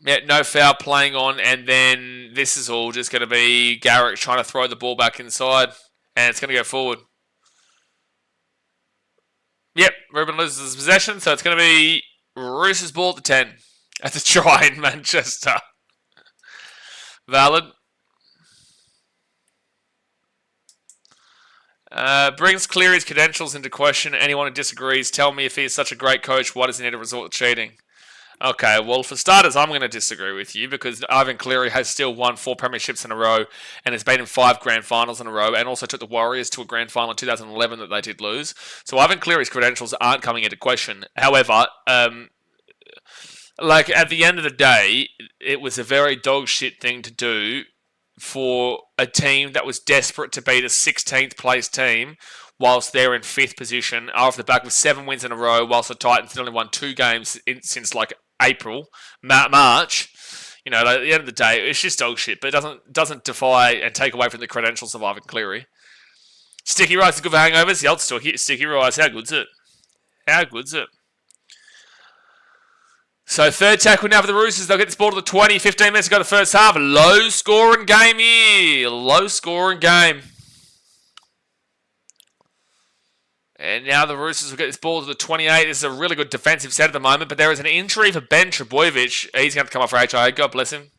Yeah, no foul playing on, and then this is all just going to be Garrick trying to throw the ball back inside, and it's going to go forward. Yep, Ruben loses his possession, so it's going to be Roosters ball at the 10. At the try in Manchester. Valid. Brings Cleary's credentials into question. Anyone who disagrees, tell me if he is such a great coach, why does he need to resort to cheating? Okay, well, for starters, I'm going to disagree with you because Ivan Cleary has still won 4 premierships in a row and has been in 5 grand finals in a row and also took the Warriors to a grand final in 2011 that they did lose. So Ivan Cleary's credentials aren't coming into question. However, like at the end of the day, it was a very dog shit thing to do for a team that was desperate to beat a 16th place team whilst they're in 5th position off the back of 7 wins in a row whilst the Titans had only won 2 games since like April, March. You know, like, at the end of the day, it's just dog shit, but it doesn't defy and take away from the credentials of Ivan Cleary. Sticky rice is good for hangovers. The old sticky rice, how good's it? How good's it? So third tackle now for the Roosters. They'll get this ball to the 20, 15 minutes to go to the first half. Low scoring game here. Low scoring game. And now the Roosters will get this ball to the 28. This is a really good defensive set at the moment, but there is an injury for Ben Trebojevic. He's going to come off for HIA. God bless him.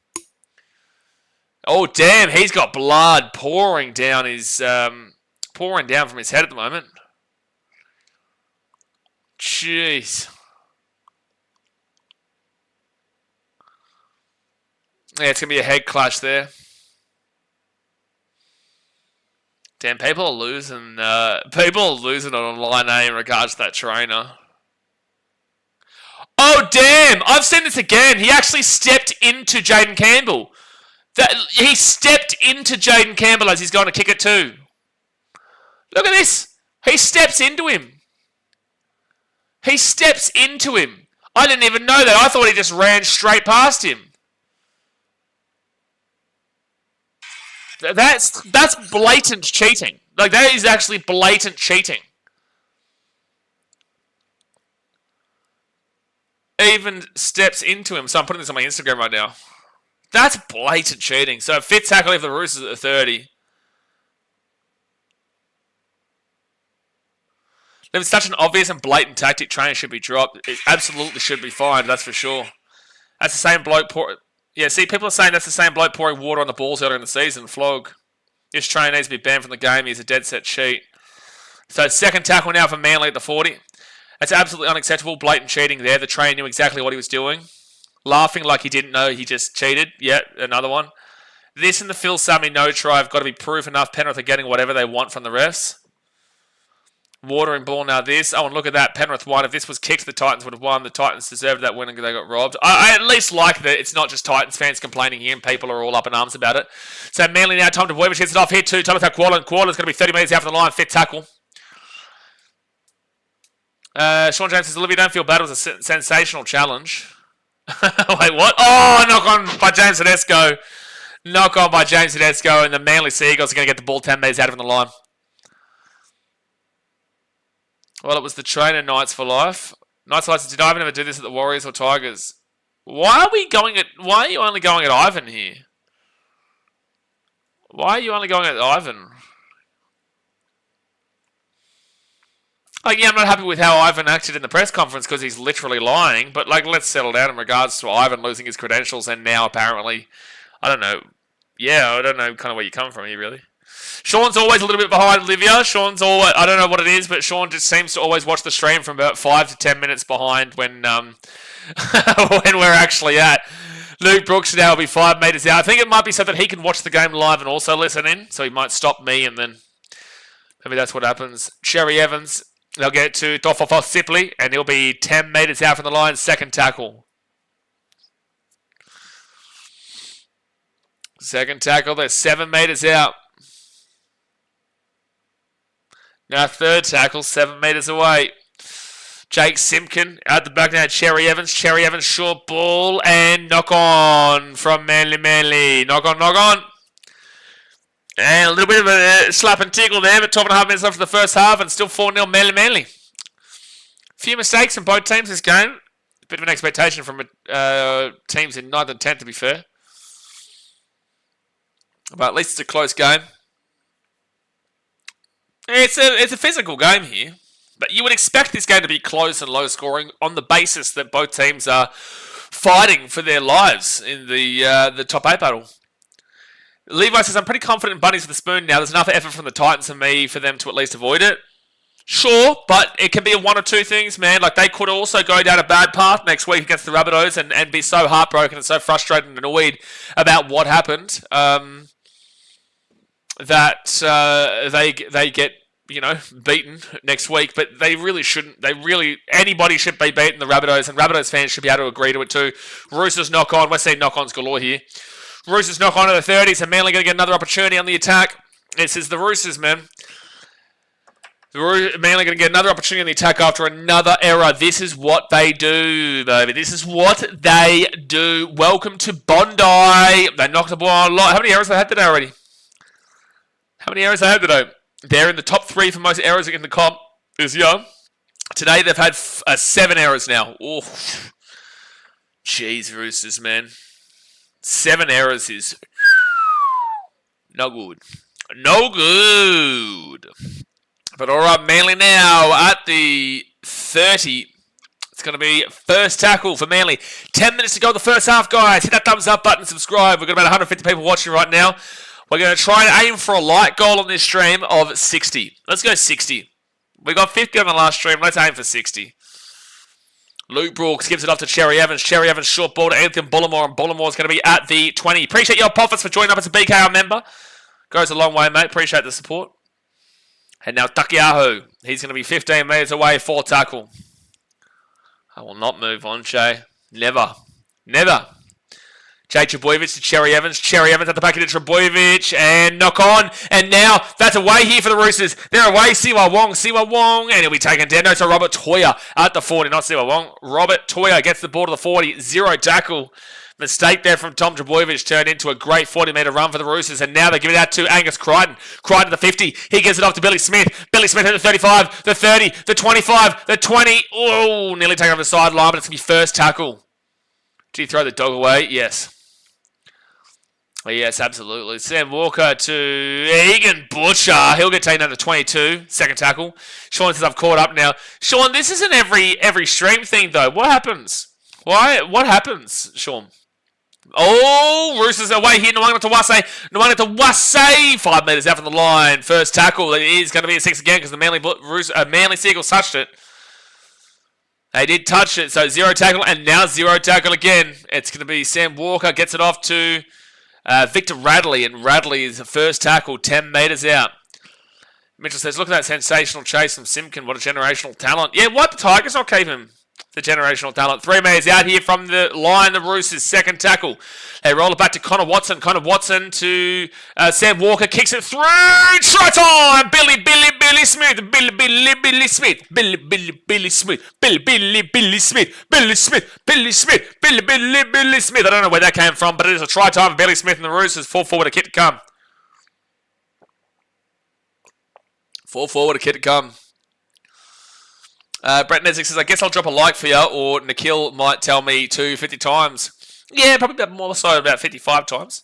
Oh, damn. He's got blood pouring down from his head at the moment. Jeez. Yeah, it's going to be a head clash there. Damn, people are losing on line A in regards to that trainer. Oh, damn! I've seen this again. He actually stepped into Jaden Campbell. He stepped into Jaden Campbell as he's going to kick it too. Look at this. He steps into him. He steps into him. I didn't even know that. I thought he just ran straight past him. That's blatant cheating. Like, that is actually blatant cheating. Even steps into him. So I'm putting this on my Instagram right now. That's blatant cheating. So fifth tackle for the Roosters at the 30. If it's such an obvious and blatant tactic, trainer should be dropped. It absolutely should be fined, that's for sure. That's the same bloke Yeah, see, people are saying that's the same bloke pouring water on the balls earlier in the season. Flog. This trainer needs to be banned from the game. He's a dead set cheat. So second tackle now for Manly at the 40. That's absolutely unacceptable. Blatant cheating there. The trainer knew exactly what he was doing. Laughing like he didn't know he just cheated. Yet another one. This and the Phil Sammy no try have got to be proof enough. Penrith are getting whatever they want from the refs. Watering ball now this. Oh, and look at that. Penrith won. If this was kicked, the Titans would have won. The Titans deserved that win and they got robbed. I at least like that it's not just Titans fans complaining here and people are all up in arms about it. So Manly now, Tom DeVoyevich hits it off here too. Talitha Koala. Koala's going to be 30 metres out from the line. Fifth tackle. Sean James says, Olivia, don't feel bad. It was a sensational challenge. Wait, what? Oh, knock on by James Tedesco. Knock on by James Tedesco. And the Manly Seagulls are going to get the ball 10 metres out from the line. Well, it was the trainer, Knights for Life. Knights for Life says, did Ivan ever do this at the Warriors or Tigers? Why are you only going at Ivan here? Why are you only going at Ivan? Like, yeah, I'm not happy with how Ivan acted in the press conference because he's literally lying. But, like, let's settle down in regards to Ivan losing his credentials and now apparently, I don't know. Yeah, I don't know kind of where you come from here, really. Sean's always a little bit behind Olivia. Sean's always, I don't know what it is, but Sean just seems to always watch the stream from about 5 to 10 minutes behind when when we're actually at. Luke Brooks now will be 5 metres out. I think it might be so that he can watch the game live and also listen in. So he might stop me and then maybe that's what happens. Sherry Evans, they'll get to Dofofo Sipley and he'll be 10 metres out from the line. Second tackle. Second tackle, they're 7 metres out. Now third tackle, 7 metres away. Jake Simpkin at the back now. Cherry Evans. Cherry Evans, short ball. And knock on from Manly. Knock on. And a little bit of a slap and tickle there, but 12.5 minutes left for the first half and still 4-0 Manly. Few mistakes in both teams this game. Bit of an expectation from teams in 9th and 10th, to be fair. But at least it's a close game. It's a physical game here. But you would expect this game to be close and low scoring on the basis that both teams are fighting for their lives in the top 8 battle. Levi says, I'm pretty confident in Bunnies with the spoon now. There's enough effort from the Titans and me for them to at least avoid it. Sure, but it can be one or two things, man. Like, they could also go down a bad path next week against the Rabbitohs and be so heartbroken and so frustrated and annoyed about what happened that they get, beaten next week. But they really shouldn't. Anybody should be beating the Rabbitohs, and Rabbitohs fans should be able to agree to it too. Roosters knock on. We're seeing knock-ons galore here. Roosters knock on to the 30s, and Manly going to get another opportunity on the attack. This is the Roosters, man. Manly going to get another opportunity on the attack after another error. This is what they do, baby. This is what they do. Welcome to Bondi. They knocked the ball on a lot. How many errors have they had today already? They're in the top 3 for most errors in the comp this year. Today they've had 7 errors now. Oh, jeez, Roosters, man. 7 errors is no good. But all right, Manly now at the 30. It's going to be first tackle for Manly. 10 minutes to go in the first half, guys. Hit that thumbs up button, subscribe. We've got about 150 people watching right now. We're going to try and aim for a light goal on this stream of 60. Let's go 60. We got 50 on the last stream. Let's aim for 60. Luke Brooks gives it off to Cherry Evans. Cherry Evans short ball to Anthony Bullimore, and Bullimore's going to be at the 20. Appreciate your profits for joining up as a BKR member. Goes a long way, mate. Appreciate the support. And now Takiaho. He's going to be 15 metres away for tackle. I will not move on, Shay. Never. Jay Trebojevic to Cherry Evans. Cherry Evans at the back of Trebojevic. And knock on. And now that's away here for the Roosters. They're away. Siwa Wong. And he'll be taken down. No, to Robert Toya at the 40. Not Siwa Wong. Robert Toya gets the ball to the 40. 0 tackle. Mistake there from Tom Trebojevic turned into a great 40-metre run for the Roosters, and now they give it out to Angus Crichton. Crichton to the 50. He gives it off to Billy Smith. Billy Smith at the 35, the 30, the 25, the 20. Oh, nearly taken off the sideline, but it's going to be first tackle. Did he throw the dog away? Yes. Yes, absolutely. Sam Walker to Egan Butcher. He'll get taken down to 22. Second tackle. Sean says, I've caught up now. Sean, this isn't every stream thing, though. What happens? Why? What happens, Sean? Oh, Roosters away here. Nwanga to Wase. 5 metres out from the line. First tackle. It is going to be a 6 again because the Manly Seagulls touched it. They did touch it. So 0 tackle and now 0 tackle again. It's going to be Sam Walker. Gets it off to Victor Radley. And Radley is the first tackle 10 metres out. Mitchell says, look at that sensational chase from Simpkin. What a generational talent. Yeah, what the Tigers not keep him? The generational talent. 3 metres out here from the line. The Roosters second tackle. They roll it back to Connor Watson. Connor Watson to Sam Walker. Kicks it through. Try time. Billy Smith. Billy Smith. Billy Smith. I don't know where that came from, but it is a try time for Billy Smith and the Roosters. 4 forward, a kid to come. 4 forward, a kid to come. Brett Nesbitt says, I guess I'll drop a like for you, or Nikhil might tell me to 50 times. Yeah, probably more so about 55 times.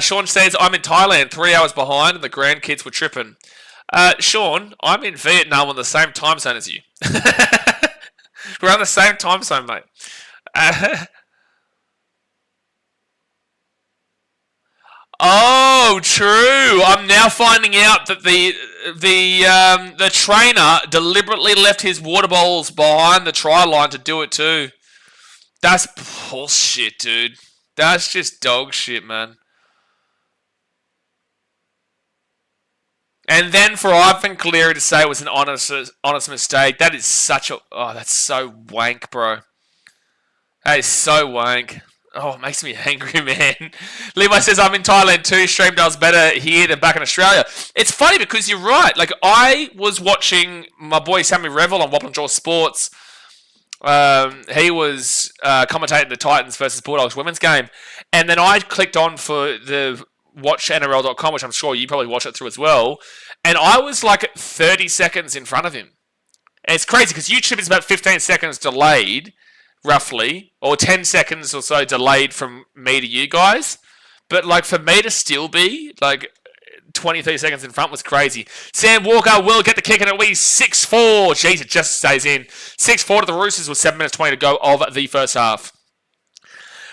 Sean says, I'm in Thailand, 3 hours behind, and the grandkids were tripping. Sean, I'm in Vietnam on the same time zone as you. We're on the same time zone, mate. Oh, true. I'm now finding out that the trainer deliberately left his water bowls behind the try line to do it too. That's bullshit, dude. That's just dog shit, man. And then for Ivan Cleary to say it was an honest mistake, that is such a... Oh, that's so wank, bro. That is so wank. Oh, it makes me angry, man. Levi says, I'm in Thailand too. Stream does better here than back in Australia. It's funny because you're right. Like, I was watching my boy Sammy Revel on Wapping Jaw Sports. He was commentating the Titans versus Bulldogs women's game. And then I clicked on for the watch NRL.com, which I'm sure you probably watch it through as well. And I was like 30 seconds in front of him. And it's crazy because YouTube is about 15 seconds delayed, roughly, or 10 seconds or so delayed from me to you guys. But like for me to still be like 20, 30 seconds in front was crazy. Sam Walker will get the kick and it'll be 6-4. Jeez, it just stays in. 6-4 to the Roosters with 7 minutes 20 to go of the first half.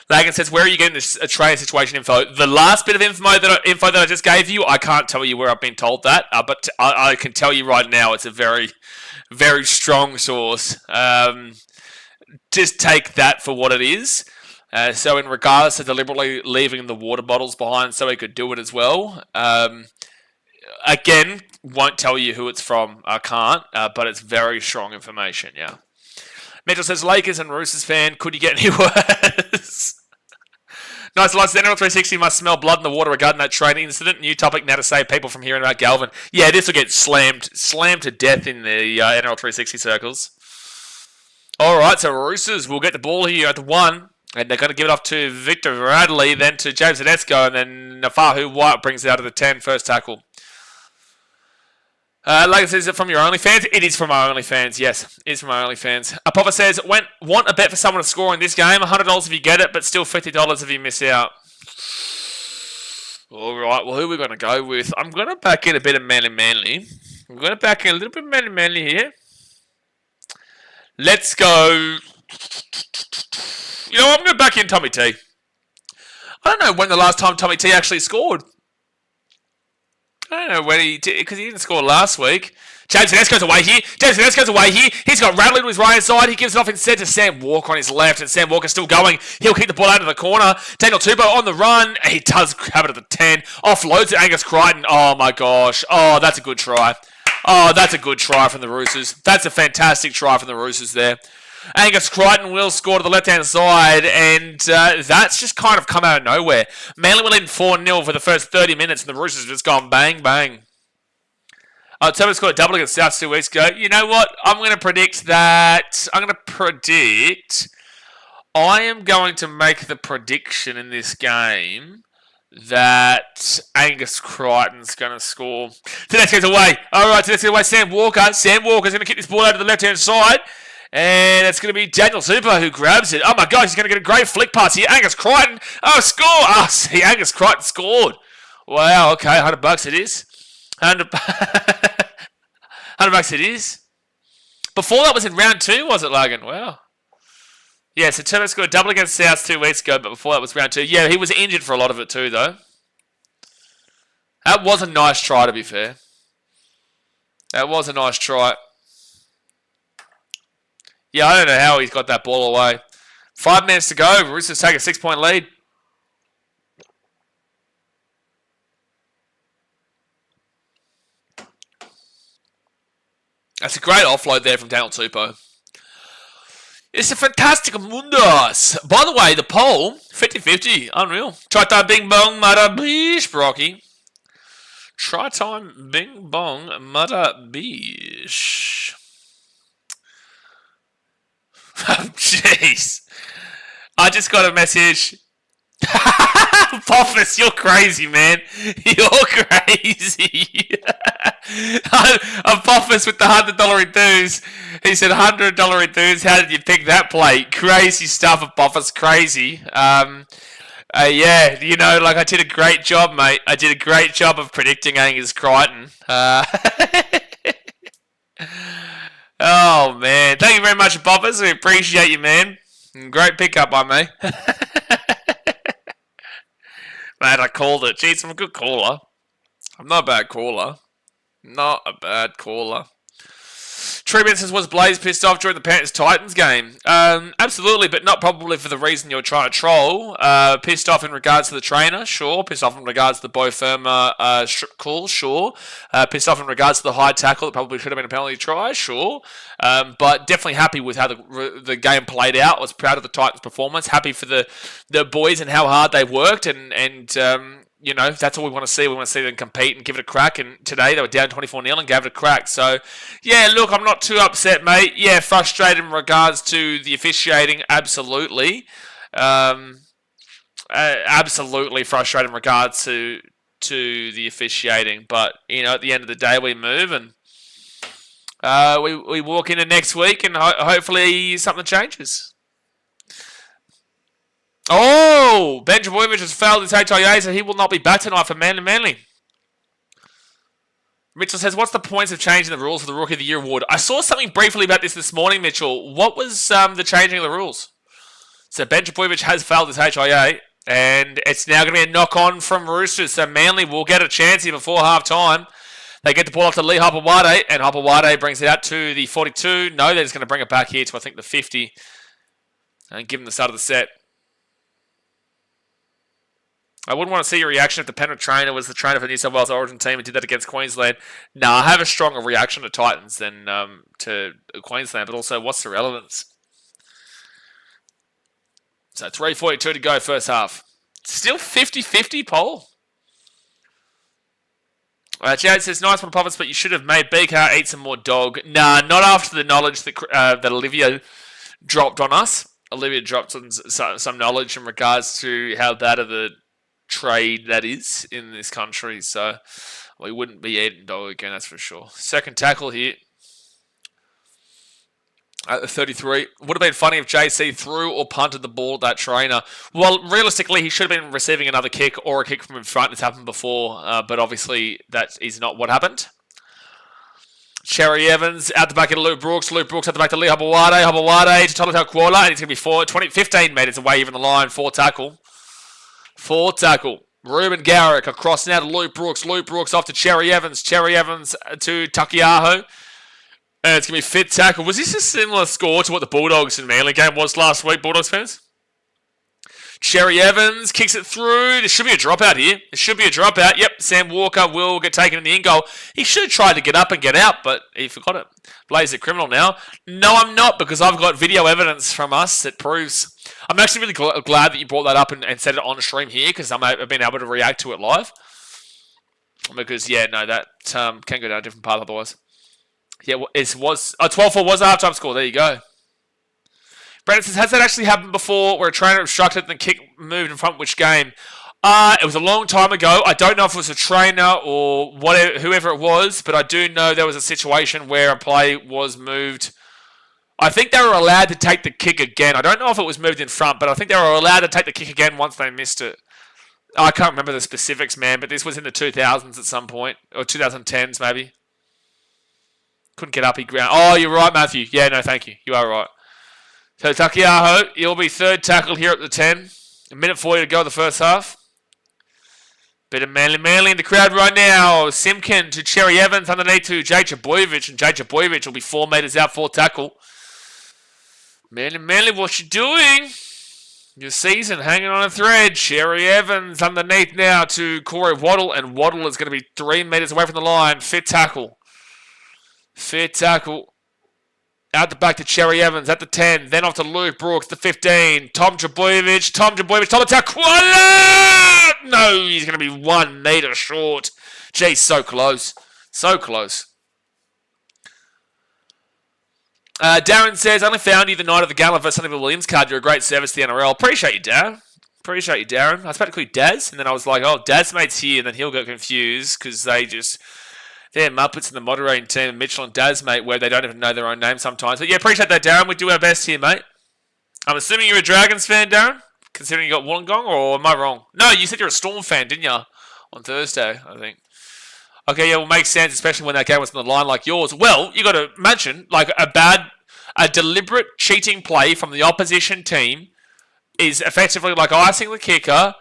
Lagan says, where are you getting this Australian situation info? The last bit of info that I just gave you, I can't tell you where I've been told that, but I can tell you right now it's a very, very strong source. Just take that for what it is. So in regards to deliberately leaving the water bottles behind so he could do it as well, again, won't tell you who it's from. I can't, but it's very strong information, yeah. Mitchell says, Lakers and Roosters fan, could you get any worse? Nice lights. The NRL 360 must smell blood in the water regarding that train incident. New topic now to save people from hearing about Galvin. Yeah, this will get slammed to death in the NRL 360 circles. All right, so Roosters will get the ball here at the 1. And they're going to give it off to Victor Radley, then to James Tedesco, and then Nafahu White brings it out of the 10, first tackle. Like says, is it from your OnlyFans? It is from my OnlyFans, yes. It is from my OnlyFans. Papa says, want a bet for someone to score in this game? $100 if you get it, but still $50 if you miss out. All right, well, who are we going to go with? I'm going to back in a bit of Manly. I'm going to back in a little bit of Manly here. Let's go. You know what? I'm going to back in Tommy T. I don't know when the last time Tommy T actually scored. I don't know when he did, because he didn't score last week. James Tedesco's away here. He's got Radley to his right hand side. He gives it off instead to Sam Walker on his left, and Sam Walker's still going. He'll kick the ball out of the corner. Daniel Tupou on the run. He does grab it at the 10. Offloads it. Angus Crichton. Oh my gosh. Oh, that's a good try. Oh, that's a good try from the Roosters. That's a fantastic try from the Roosters there. Angus Crichton will score to the left-hand side, and that's just kind of come out of nowhere. Manly were leading 4-0 for the first 30 minutes, and the Roosters have just gone bang, bang. Turbo scored a double against South 2 weeks ago. You know what? I'm going to predict that. I am going to make the prediction in this game that Angus Crichton's going to score. Tedesco's away. All right, Tedesco's away. Sam Walker's going to kick this ball out to the left-hand side. And it's going to be Daniel Tupou who grabs it. Oh my gosh, he's going to get a great flick pass here. Angus Crichton. Oh, score. Oh, see, Angus Crichton scored. Wow, okay, $100 it is. $100 it is. Before that was in round 2, was it, Logan? Wow. Yeah, so Turbo scored a double against South 2 weeks ago, but before that was round 2. Yeah, he was injured for a lot of it too, though. That was a nice try, to be fair. That was a nice try. Yeah, I don't know how he's got that ball away. 5 minutes to go. Roosters take a 6-point lead. That's a great offload there from Daniel Tupou. It's a fantastic mundos. By the way, the poll, 50-50. Unreal. Try time, bing bong, mudda bish, Brocky. Try time, bing bong, mudda bish. Jeez. I just got a message. Poffus, you're crazy, man. You're crazy. Poffus with the $100 in dues. He said $100 in dues. How did you pick that plate? Crazy stuff of Poffus. Crazy. Yeah, you know, like I did a great job, mate. I did a great job of predicting Angus Crichton. Oh, man. Thank you very much, Poppers. We appreciate you, man. Great pickup by me. Man, I called it. Jeez, I'm a good caller. I'm not a bad caller. Not a bad caller. Treatment says, was Blaze pissed off during the Panthers-Titans game? Absolutely, but not probably for the reason you're trying to troll. Pissed off in regards to the trainer, sure. Pissed off in regards to the Bo Firma strip call, sure. Pissed off in regards to the high tackle that probably should have been a penalty try, sure. But definitely happy with how the game played out. Was proud of the Titans' performance. Happy for the boys and how hard they worked, and you know, that's all we want to see. We want to see them compete and give it a crack. And today they were down 24-0 and gave it a crack. So, yeah, look, I'm not too upset, mate. Yeah, frustrated in regards to the officiating, absolutely. Absolutely frustrated in regards to the officiating. But, you know, at the end of the day, we move and we walk into next week and hopefully something changes. Oh, Ben Trbojevic has failed his HIA, so he will not be back tonight for Manly. Mitchell says, what's the points of changing the rules for the Rookie of the Year award? I saw something briefly about this morning, Mitchell. What was the changing of the rules? So Ben Trbojevic has failed his HIA, and it's now going to be a knock-on from Roosters. So Manly will get a chance here before half-time. They get the ball off to Lee Hopewade, and Hopewade brings it out to the 42. No, they're just going to bring it back here to, I think, the 50, and give them the start of the set. I wouldn't want to see your reaction if the Penrith trainer was the trainer for the New South Wales Origin team and did that against Queensland. No, I have a stronger reaction to Titans than to Queensland, but also what's the relevance? So 3:42 to go first half. Still 50-50 poll. Jared says, nice one, Profits, but you should have made BKR eat some more dog. Nah, not after the knowledge that Olivia dropped on us. Olivia dropped some knowledge in regards to how bad of the trade that is in this country, so we wouldn't be eating dog again, that's for sure. Second tackle here at the 33. Would have been funny if JC threw or punted the ball at that trainer. Well, realistically, he should have been receiving another kick or a kick from in front. It's happened before, but obviously that is not what happened. Cherry Evans out the back of Luke Brooks. Luke Brooks out the back to Lee Hopewade. Hopewade to Tolotau Kuala, and he's going to be 15 metres away even the line. Four tackle. Ruben Garrick across now to Luke Brooks. Luke Brooks off to Cherry Evans. Cherry Evans to Takiaho. And it's going to be fit tackle. Was this a similar score to what the Bulldogs and Manly game was last week, Bulldogs fans? Cherry Evans kicks it through. There should be a dropout here. Yep, Sam Walker will get taken in the in goal. He should have tried to get up and get out, but he forgot it. Blaze a criminal now. No, I'm not, because I've got video evidence from us that proves... I'm actually really glad that you brought that up and said it on stream here, because I've been able to react to it live. Because, yeah, no, that can go down a different path otherwise. Yeah, it was... 12-4 was the halftime score. There you go. Brandon says, has that actually happened before where a trainer obstructed and the kick moved in front of which game? It was a long time ago. I don't know if it was a trainer or whatever, whoever it was, but I do know there was a situation where a play was moved. I think they were allowed to take the kick again. I don't know if it was moved in front, but I think they were allowed to take the kick again once they missed it. I can't remember the specifics, man, but this was in the 2000s at some point, or 2010s maybe. Couldn't get up, he ground. Oh, you're right, Matthew. Yeah, no, thank you. You are right. So Takiaho, he'll be third tackle here at the 10. A minute 40 to go the first half. Bit of Manly in the crowd right now. Simkin to Cherry Evans underneath to Jay Trbojevic, and Jay Trbojevic will be 4 metres out for tackle. Manly, what you doing? Your season hanging on a thread. Cherry Evans underneath now to Corey Waddle, and Waddle is going to be 3 metres away from the line. Fit tackle. Out the back to Cherry Evans at the 10. Then off to Luke Brooks, the 15. Tom Trbojevic, Tolotau Kuala! No, he's going to be 1 metre short. Geez, so close. Darren says, I only found you the night of the Gala versus Sonnyville Williams card. You're a great service to the NRL. Appreciate you, Darren. I was about to call you Daz, and then I was like, oh, Daz mate's here, and then he'll get confused because they're Muppets in the moderating team, Mitchell and Daz, mate, where they don't even know their own name sometimes. But yeah, appreciate that, Darren. We do our best here, mate. I'm assuming you're a Dragons fan, Darren, considering you got Wollongong, or am I wrong? No, you said you're a Storm fan, didn't you? On Thursday, I think. Okay, yeah, well, makes sense, especially when that game was on the line like yours. Well, you got to imagine, like a deliberate cheating play from the opposition team is effectively like icing the kicker.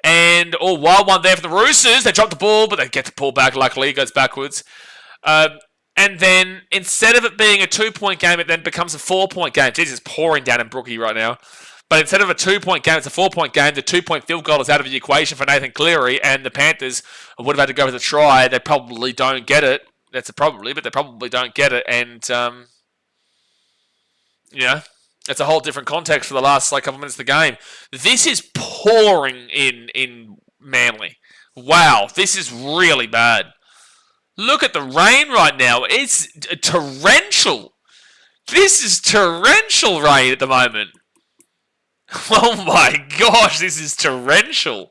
And, wild one there for the Roosters. They dropped the ball, but they get the ball back. Luckily, it goes backwards. And then instead of it being a 2-point game, it then becomes a 4-point game. Jesus, it's pouring down in Brookie right now. But instead of a 2-point game, it's a 4-point game. The 2-point field goal is out of the equation for Nathan Cleary, and the Panthers would have had to go with a try. They probably don't get it. That's a probably, but they probably don't get it. And, it's a whole different context for the last couple minutes of the game. This is pouring in Manly. Wow, this is really bad. Look at the rain right now. It's torrential. This is torrential rain at the moment. Oh my gosh, this is torrential.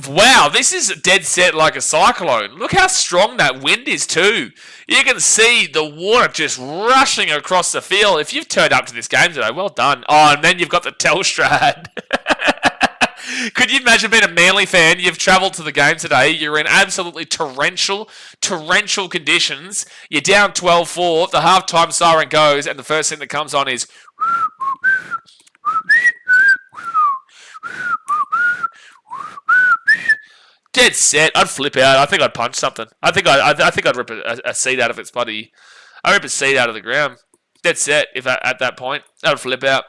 Wow, this is dead set like a cyclone. Look how strong that wind is too. You can see the water just rushing across the field. If you've turned up to this game today, well done. Oh, and then you've got the Telstra ad. Could you imagine being a Manly fan? You've travelled to the game today. You're in absolutely torrential conditions. You're down 12-4. The halftime siren goes, and the first thing that comes on is... Dead set. I'd flip out. I think I'd punch something. I think I'd rip a seat out of its body. I'd rip a seat out of the ground. Dead set. If at that point, I would flip out.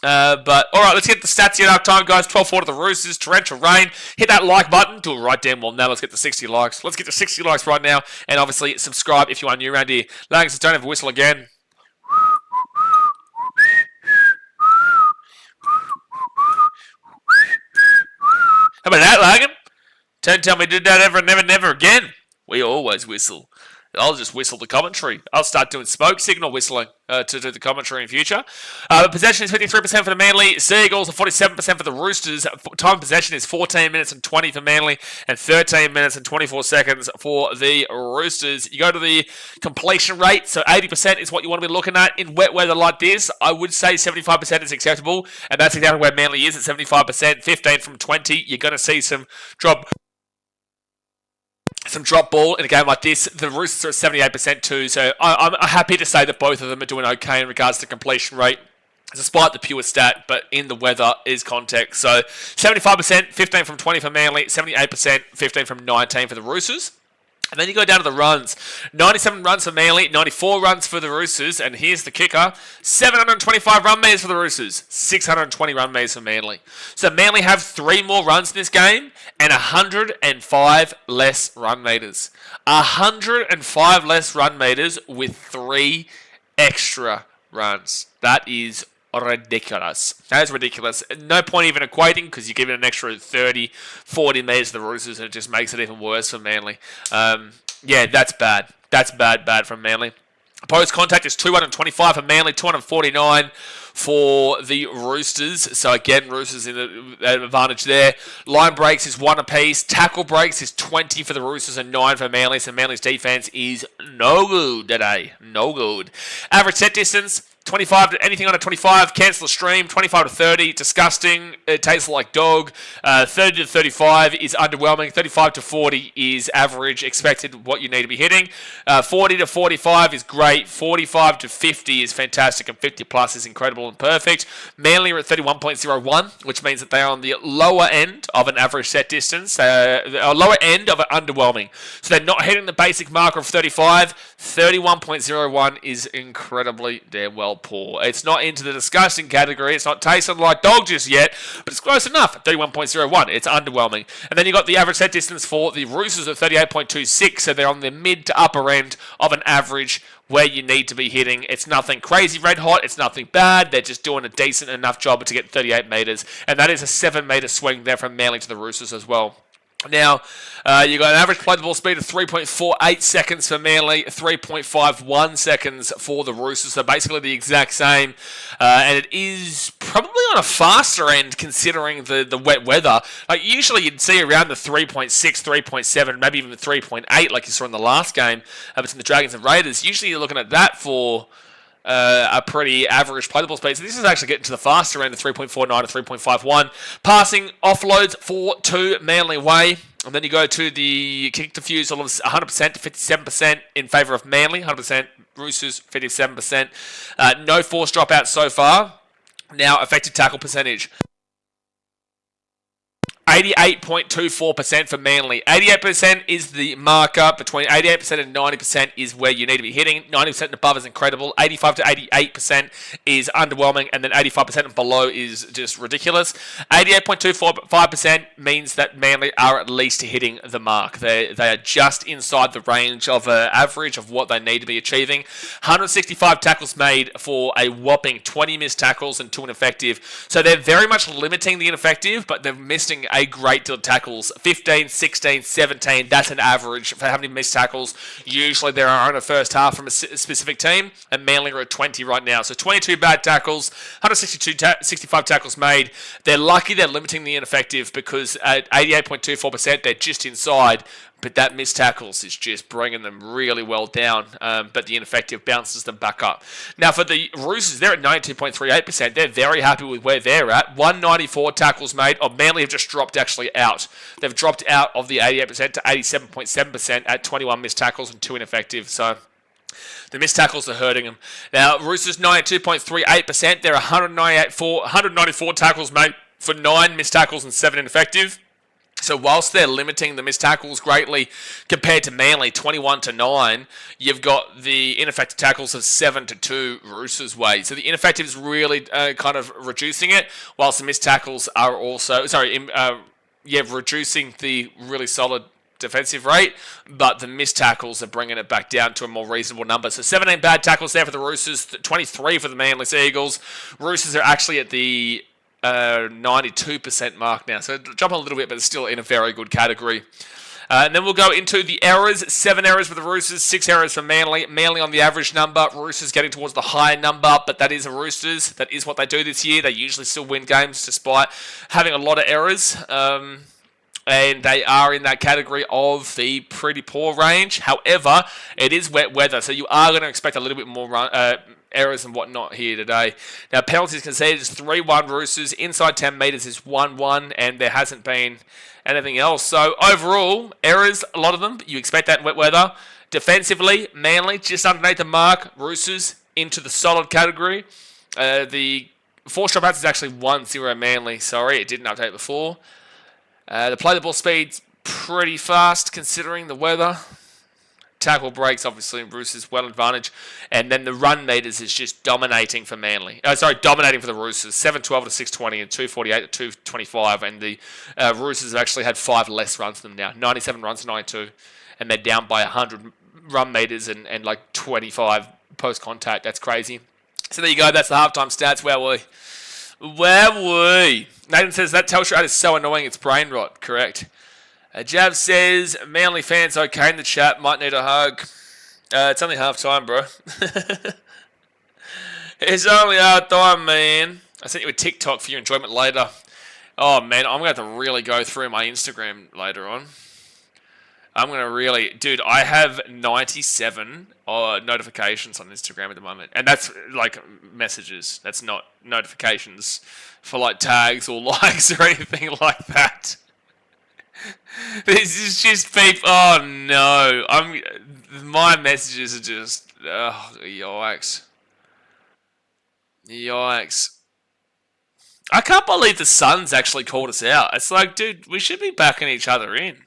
But all right, let's get the stats here. Enough time, guys. 12-4 to the Roosters. Torrential rain. Hit that like button. Do it right damn well now. Let's get the 60 likes. Let's get the 60 likes right now. And obviously, subscribe if you are new around here. Lagans, don't have a whistle again. How about that, Lagan? Don't tell me to do that ever, never again. We always whistle. I'll just whistle the commentary. I'll start doing smoke signal whistling to do the commentary in future. Possession is 53% for the Manly Seagulls and 47% for the Roosters. Time possession is 14 minutes and 20 for Manly and 13 minutes and 24 seconds for the Roosters. You go to the completion rate, so 80% is what you want to be looking at in wet weather like this. I would say 75% is acceptable, and that's exactly where Manly is at 75%. 15 from 20, you're going to see some drop ball in a game like this. The Roosters are at 78% too, so I'm happy to say that both of them are doing okay in regards to completion rate, despite the pure stat, but in the weather is context. So 75%, 15 from 20 for Manly, 78%, 15 from 19 for the Roosters. And then you go down to the runs. 97 runs for Manly, 94 runs for the Roosters, and here's the kicker. 725 run meters for the Roosters, 620 run meters for Manly. So Manly have 3 more runs in this game and 105 less run meters. 105 less run meters with 3 extra runs. That is ridiculous. That is ridiculous. No point even equating because you give it an extra 30, 40 metres to the Roosters and it just makes it even worse for Manly. Yeah, that's bad. That's bad from Manly. Opposed contact is 225 for Manly, 249 for the Roosters. So again, Roosters in an advantage there. Line breaks is 1 apiece. Tackle breaks is 20 for the Roosters and 9 for Manly. So Manly's defense is no good today. No good. Average set distance, 25 to anything under 25, cancel the stream. 25 to 30, disgusting. It tastes like dog. 30 to 35 is underwhelming. 35 to 40 is average, expected what you need to be hitting. 40 to 45 is great. 45 to 50 is fantastic, and 50 plus is incredible and perfect. Manly are at 31.01, which means that they are on the lower end of an average set distance, lower end of an underwhelming. So they're not hitting the basic marker of 35. 31.01 is incredibly damn well poor. It's not into the disgusting category. It's not tasting like dog just yet, but it's close enough. 31.01. It's underwhelming. And then you got the average set distance for the Roosters at 38.26, so they're on the mid to upper end of an average where you need to be hitting. It's nothing crazy red hot. It's nothing bad. They're just doing a decent enough job to get 38 metres, and that is a 7-metre swing there from Manly to the Roosters as well. Now, you got an average play the ball speed of 3.48 seconds for Manly, 3.51 seconds for the Roosters, so basically the exact same. And it is probably on a faster end considering the wet weather. Like usually you'd see around the 3.6, 3.7, maybe even the 3.8 like you saw in the last game between the Dragons and Raiders. Usually you're looking at that for a pretty average play the ball speed. So this is actually getting to the faster end of 3.49 to 3.51. Passing offloads for 2 Manly way. And then you go to the kick to fuse, all of 100% to 57% in favour of Manly. 100% Roosters, 57%. No forced dropouts so far. Now, effective tackle percentage. 88.24% for Manly. 88% is the marker. Between 88% and 90% is where you need to be hitting. 90% and above is incredible. 85 to 88% is underwhelming. And then 85% and below is just ridiculous. 88.25% means that Manly are at least hitting the mark. They are just inside the range of average of what they need to be achieving. 165 tackles made for a whopping 20 missed tackles and 2 ineffective. So they're very much limiting the ineffective, but they're missing a great deal of tackles. 15, 16, 17, that's an average for how many missed tackles. Usually there are in a first half from a specific team, and Manly are at 20 right now. So 22 bad tackles, 65 tackles made. They're lucky they're limiting the ineffective because at 88.24%, they're just inside. But that missed tackles is just bringing them really well down. But the ineffective bounces them back up. Now, for the Roosters, they're at 92.38%. They're very happy with where they're at. 194 tackles made. Oh, Manly have just dropped actually out. They've dropped out of the 88% to 87.7% at 21 missed tackles and 2 ineffective. So the missed tackles are hurting them. Now, Roosters 92.38%. They're 194 tackles made for 9 missed tackles and 7 ineffective. So whilst they're limiting the missed tackles greatly compared to Manly, 21 to 9, you've got the ineffective tackles of 7 to 2 Roosters way. So the ineffective is really kind of reducing it, whilst the missed tackles are also, reducing the really solid defensive rate, but the missed tackles are bringing it back down to a more reasonable number. So 17 bad tackles there for the Roosters, 23 for the Manly Seagulls. Roosters are actually at the 92% mark now. So jump on a little bit, but it's still in a very good category. And then we'll go into the errors. 7 errors for the Roosters, 6 errors for Manly. Manly on the average number. Roosters getting towards the higher number, but that is a Roosters. That is what they do this year. They usually still win games despite having a lot of errors. And they are in that category of the pretty poor range. However, it is wet weather, so you are going to expect a little bit more errors and whatnot here today. Now, penalties conceded is 3-1 Roosters. Inside 10 metres is 1-1, and there hasn't been anything else. So, overall, errors, a lot of them. You expect that in wet weather. Defensively, Manly just underneath the mark. Roosters into the solid category. The 4-strop outs is actually 1-0 Manly. Sorry, it didn't update before. The play the ball speed's pretty fast considering the weather. Tackle breaks, obviously, Roosters well advantage. And then the run meters is just dominating for Manly. Dominating for the Roosters. 7-12 to 6-20 and 2-48 to 2-25. And the Roosters have actually had 5 less runs than them now. 97 runs to 92. And they're down by 100 run meters and like 25 post-contact. That's crazy. So there you go. That's the halftime stats. Where were we? Nathan says, that Telstra ad is so annoying, it's brain rot. Correct. Jav says, Manly fans okay in the chat, might need a hug. It's only half time, bro. It's only half time, man. I sent you a TikTok for your enjoyment later. Oh, man, I'm going to have to really go through my Instagram later on. I'm going to really... Dude, I have 97 notifications on Instagram at the moment. And that's, like, messages. That's not notifications for, like, tags or likes or anything like that. This is just people... Oh, no. My messages are just... Oh, yikes. Yikes. I can't believe the Suns actually called us out. It's like, dude, we should be backing each other in.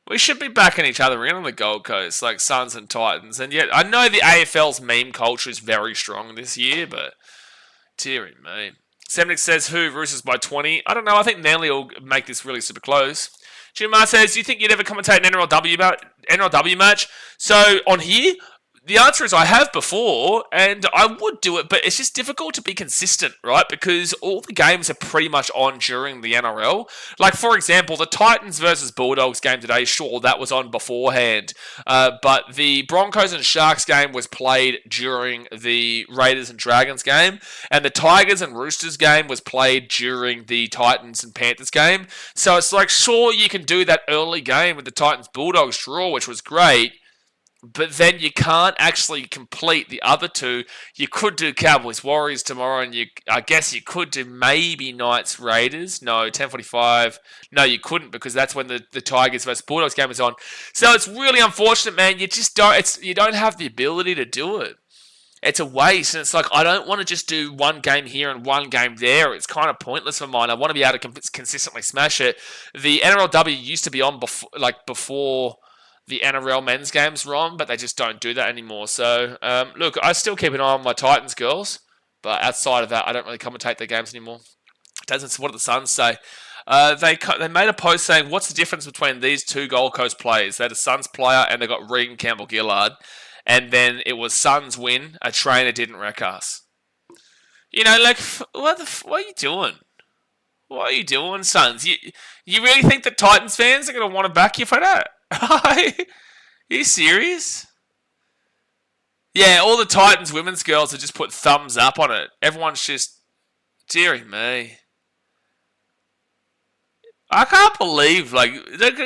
We should be backing each other in on the Gold Coast, like Suns and Titans. And yet, I know the AFL's meme culture is very strong this year, but dearie me. Semnick says, who? Roosters by 20? I don't know. I think Manly will make this really super close. Jim Marr says, do you think you'd ever commentate an NRLW match? So, on here, the answer is I have before, and I would do it, but it's just difficult to be consistent, right? Because all the games are pretty much on during the NRL. Like, for example, the Titans versus Bulldogs game today, sure, that was on beforehand. But the Broncos and Sharks game was played during the Raiders and Dragons game, and the Tigers and Roosters game was played during the Titans and Panthers game. So it's like, sure, you can do that early game with the Titans-Bulldogs draw, which was great, but then you can't actually complete the other two. You could do Cowboys-Warriors tomorrow, and I guess you could do maybe Knights-Raiders. No, 10:45. No, you couldn't, because that's when the Tigers versus Bulldogs game is on. So it's really unfortunate, man. You just don't. You don't have the ability to do it. it's a waste. And it's like, I don't want to just do one game here and one game there. It's kind of pointless for mine. I want to be able to consistently smash it. The NRLW used to be on before the NRL men's games were on, but they just don't do that anymore. So, look, I still keep an eye on my Titans girls, but outside of that, I don't really commentate their games anymore. What did the Suns say? They made a post saying, what's the difference between these two Gold Coast players? They had a Suns player and they got Regan Campbell-Gillard. And then it was Suns win, a trainer didn't wreck us. You know, like, what are you doing? What are you doing, Suns? You really think that Titans fans are going to want to back you for that? Are you serious? Yeah, all the Titans women's girls have just put thumbs up on it. Everyone's just, dearie me. I can't believe, like,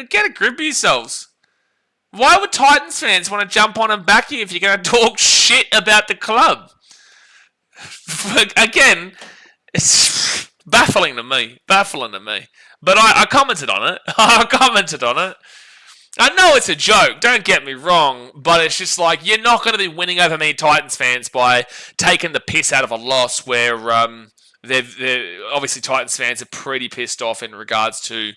get a grip of yourselves. Why would Titans fans want to jump on and back you if you're going to talk shit about the club? Again, it's baffling to me. But I commented on it. I know it's a joke, don't get me wrong, but it's just like, you're not going to be winning over me Titans fans by taking the piss out of a loss where they're obviously Titans fans are pretty pissed off in regards to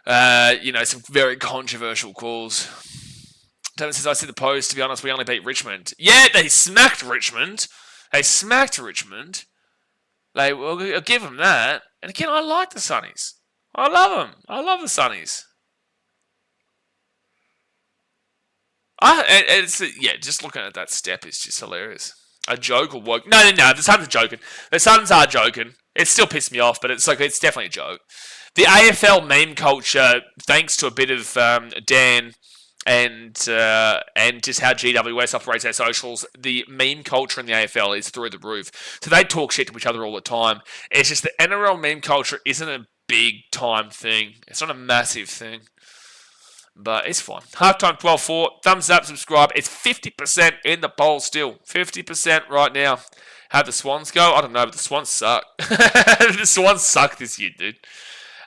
some very controversial calls. Devin says, I see the post, to be honest, we only beat Richmond. Yeah, they smacked Richmond. Like, well, I'll give them that. And again, I like the Sunnies. I love them. I love the Sunnies. Just looking at that step is just hilarious. A joke or work? No, the Suns are joking. The Suns are joking. It still pissed me off, but it's definitely a joke. The AFL meme culture, thanks to a bit of Dan and just how GWS operates their socials, the meme culture in the AFL is through the roof. So they talk shit to each other all the time. It's just the NRL meme culture isn't a big time thing. It's not a massive thing. But it's fine. Halftime 12-4. Thumbs up, subscribe. It's 50% in the poll still. 50% right now. How the Swans go? I don't know, but the Swans suck. The Swans suck this year, dude.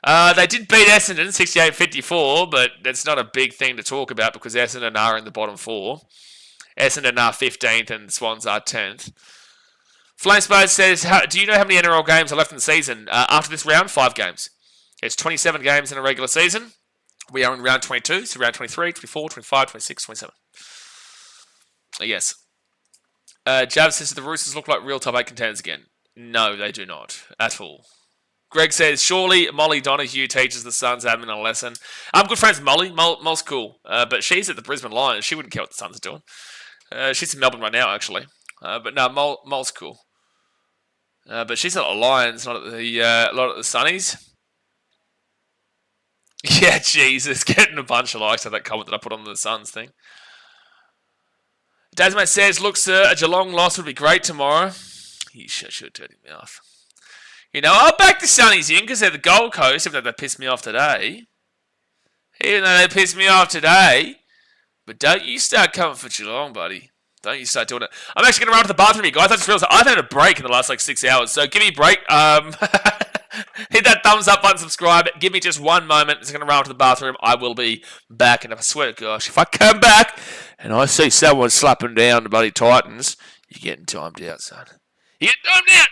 They did beat Essendon 68-54, but that's not a big thing to talk about because Essendon are in the bottom four. Essendon are 15th and the Swans are 10th. Flamespade says, do you know how many NRL games are left in the season? After this round, 5 games. It's 27 games in a regular season. We are in round 22, so round 23, 24, 25, 26, 27. Yes. Jav says, the Roosters look like real top 8 contenders again. No, they do not. At all. Greg says, surely Molly Donahue teaches the Suns admin a lesson. I'm good friends with Molly. Mol's cool. But she's at the Brisbane Lions. She wouldn't care what the Suns are doing. She's in Melbourne right now, actually. But no, Mol's cool. But she's at the Lions, not at the Sunnies. Yeah, Jesus, getting a bunch of likes on that comment that I put on the Suns thing. Dasmate says, look, sir, a Geelong loss would be great tomorrow. You should turn me off. You know, I'll back the Sunnies in because they're the Gold Coast, even though they pissed me off today. But don't you start coming for Geelong, buddy. Don't you start doing it. I'm actually going to run to the bathroom, you guys. I just realized I've had a break in the last, 6 hours. So give me a break. Hit that thumbs up button, subscribe. Give me just one moment. It's going to run to the bathroom. I will be back. And I swear to gosh, if I come back and I see someone slapping down the bloody Titans, you're getting timed out, son. You're getting timed out.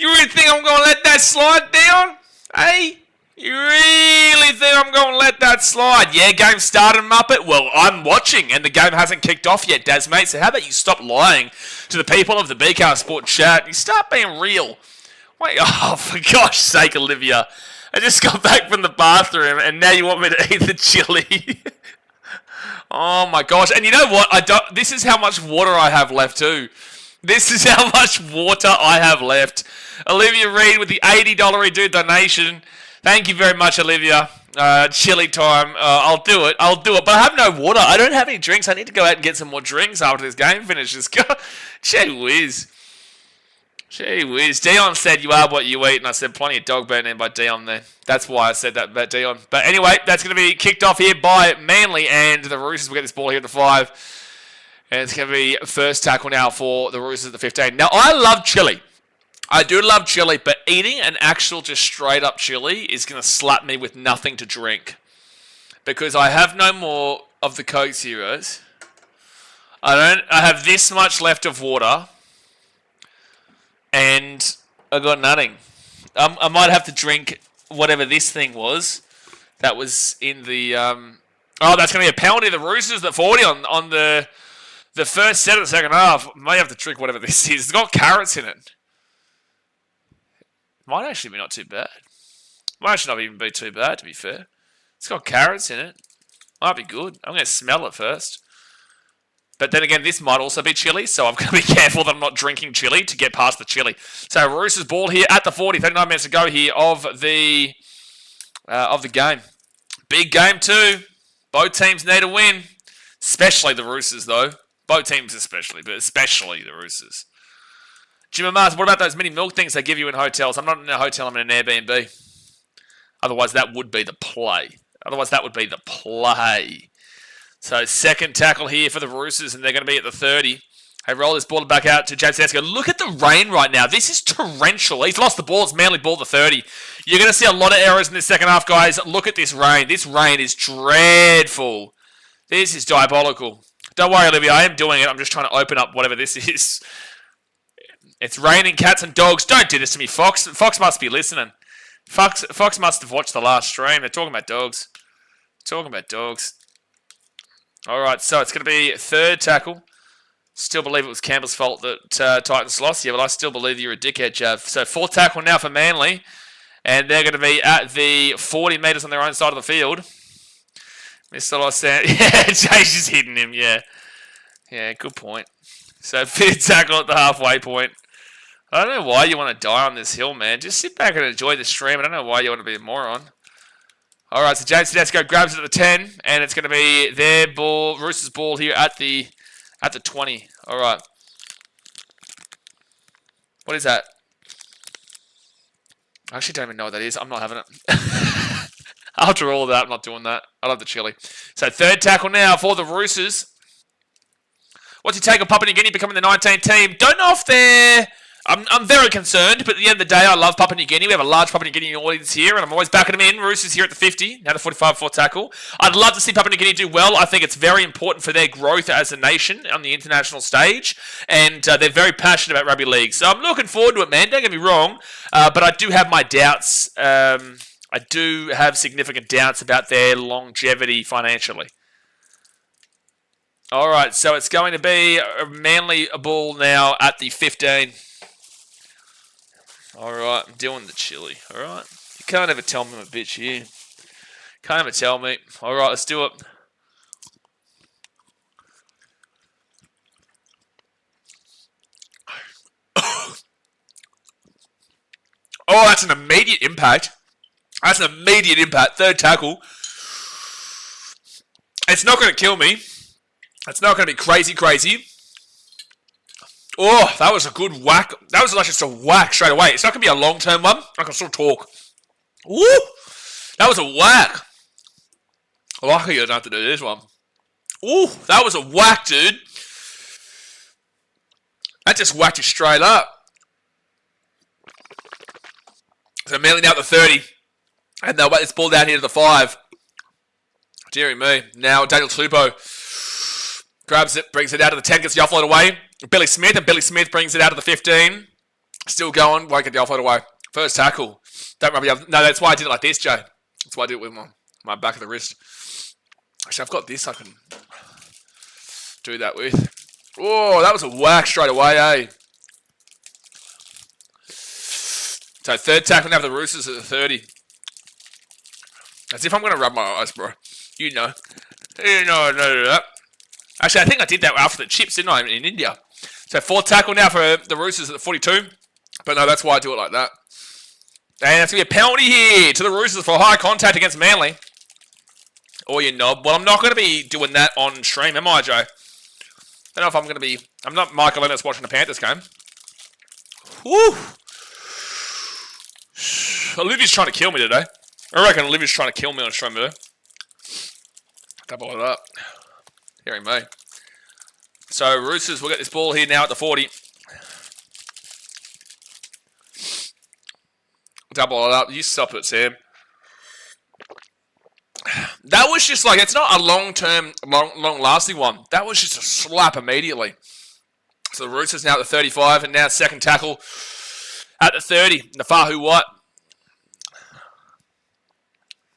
You really think I'm going to let that slide down? Hey? You really think I'm going to let that slide? Yeah, game started, Muppet. Well, I'm watching, and the game hasn't kicked off yet, Daz, mate. So how about you stop lying to the people of the BKR Sport chat? You start being real. Wait, oh, for gosh sake, Olivia. I just got back from the bathroom, and now you want me to eat the chili. Oh, my gosh. And you know what? This is how much water I have left, too. This is how much water I have left. Olivia Reed with the $80 Redo donation. Thank you very much, Olivia. Chili time. I'll do it. But I have no water. I don't have any drinks. I need to go out and get some more drinks after this game finishes. Gee whiz. Dion said you are what you eat, and I said plenty of dog burn in by Dion there. That's why I said that about Dion. But anyway, that's going to be kicked off here by Manly, and the Roosters will get this ball here at the 5. And it's going to be first tackle now for the Roosters at the 15. Now, I love chili. I do love chili, but eating an actual just straight up chili is going to slap me with nothing to drink. Because I have no more of the Coke Zeros. I have this much left of water. And I got nothing. I might have to drink whatever this thing was. That was in the... Oh, that's going to be a penalty. The Roosters at 40 on the first set of the second half. Might have to drink whatever this is. It's got carrots in it. Might actually be not too bad. Might actually not even be too bad, to be fair. It's got carrots in it. Might be good. I'm going to smell it first. But then again, this might also be chili, so I've got to be careful that I'm not drinking chili to get past the chili. So Roosters ball here at the 40. 39 minutes to go here of the game. Big game too. Both teams need a win. Especially the Roosters, though. Both teams especially, but especially the Roosters. Jim and Mars, what about those mini milk things they give you in hotels? I'm not in a hotel, I'm in an Airbnb. Otherwise, that would be the play. So, second tackle here for the Roosters, and they're going to be at the 30. They roll this ball back out to James Tedesco. Look at the rain right now. This is torrential. He's lost the ball. It's Manly ball to 30. You're going to see a lot of errors in this second half, guys. Look at this rain. This rain is dreadful. This is diabolical. Don't worry, Olivia. I am doing it. I'm just trying to open up whatever this is. It's raining cats and dogs. Don't do this to me, Fox. Fox must be listening. Fox must have watched the last stream. They're talking about dogs. All right, so it's going to be third tackle. Still believe it was Campbell's fault that Titans lost. Yeah, but I still believe you're a dickhead, Jav. So fourth tackle now for Manly. And they're going to be at the 40 metres on their own side of the field. Mr. Losan. Yeah, Jay's just hitting him, yeah. Yeah, good point. So fifth tackle at the halfway point. I don't know why you want to die on this hill, man. Just sit back and enjoy the stream. I don't know why you want to be a moron. All right, so James Tedesco grabs it at the 10, and it's going to be their ball, Roosters ball here at the 20. All right. What is that? I actually don't even know what that is. I'm not having it. After all of that, I'm not doing that. I love the chili. So third tackle now for the Roosters. What's your take on Papua New Guinea becoming the 19 team? Don't know if they're... I'm very concerned, but at the end of the day, I love Papua New Guinea. We have a large Papua New Guinea audience here, and I'm always backing them in. Roosters here at the 50, now the 45 for tackle. I'd love to see Papua New Guinea do well. I think it's very important for their growth as a nation on the international stage, and they're very passionate about rugby league. So I'm looking forward to it, man. Don't get me wrong, but I do have my doubts. I do have significant doubts about their longevity financially. All right, so it's going to be a Manly ball now at the 15. All right, I'm doing the chili, all right? You can't ever tell me I'm a bitch here. Can't ever tell me. All right, let's do it. Oh, that's an immediate impact. Third tackle. It's not going to kill me. It's not going to be crazy. Oh, that was a good whack. That was like just a whack straight away. It's not going to be a long-term one. I can still talk. Woo! That was a whack. Lucky I don't have to do this one. Ooh, that was a whack, dude. That just whacked you straight up. So Manly now at the 30. And they'll wait this ball down here to the 5. Deary me. Now Daniel Tupou grabs it, brings it out to the 10, gets the offload away. Billy Smith brings it out to the 15. Still going. Won't get the offload away. First tackle. Don't rub the other. No, that's why I did it like this, Jay. That's why I did it with my back of the wrist. Actually, I've got this I can do that with. Oh, that was a whack straight away, eh? So third tackle now for the Roosters at the 30. As if I'm going to rub my eyes, bro. You know. You know I do that. Actually, I think I did that after the chips, didn't I, in India? So fourth tackle now for the Roosters at the 42. But no, that's why I do it like that. And that's going to be a penalty here to the Roosters for high contact against Manly. Or you knob. Well, I'm not going to be doing that on stream, am I, Joe? I don't know if I'm going to be... I'm not Michael Ennis watching the Panthers game. Woo! Olivia's trying to kill me today. I reckon Olivia's trying to kill me on stream today. Double it up. Hearing me. So, Roosters will get this ball here now at the 40. Double it up. You stop it, Sam. That was just like, it's not a long-term, long-lasting one. That was just a slap immediately. So, the Roosters now at the 35, and now second tackle at the 30. Nafahu White.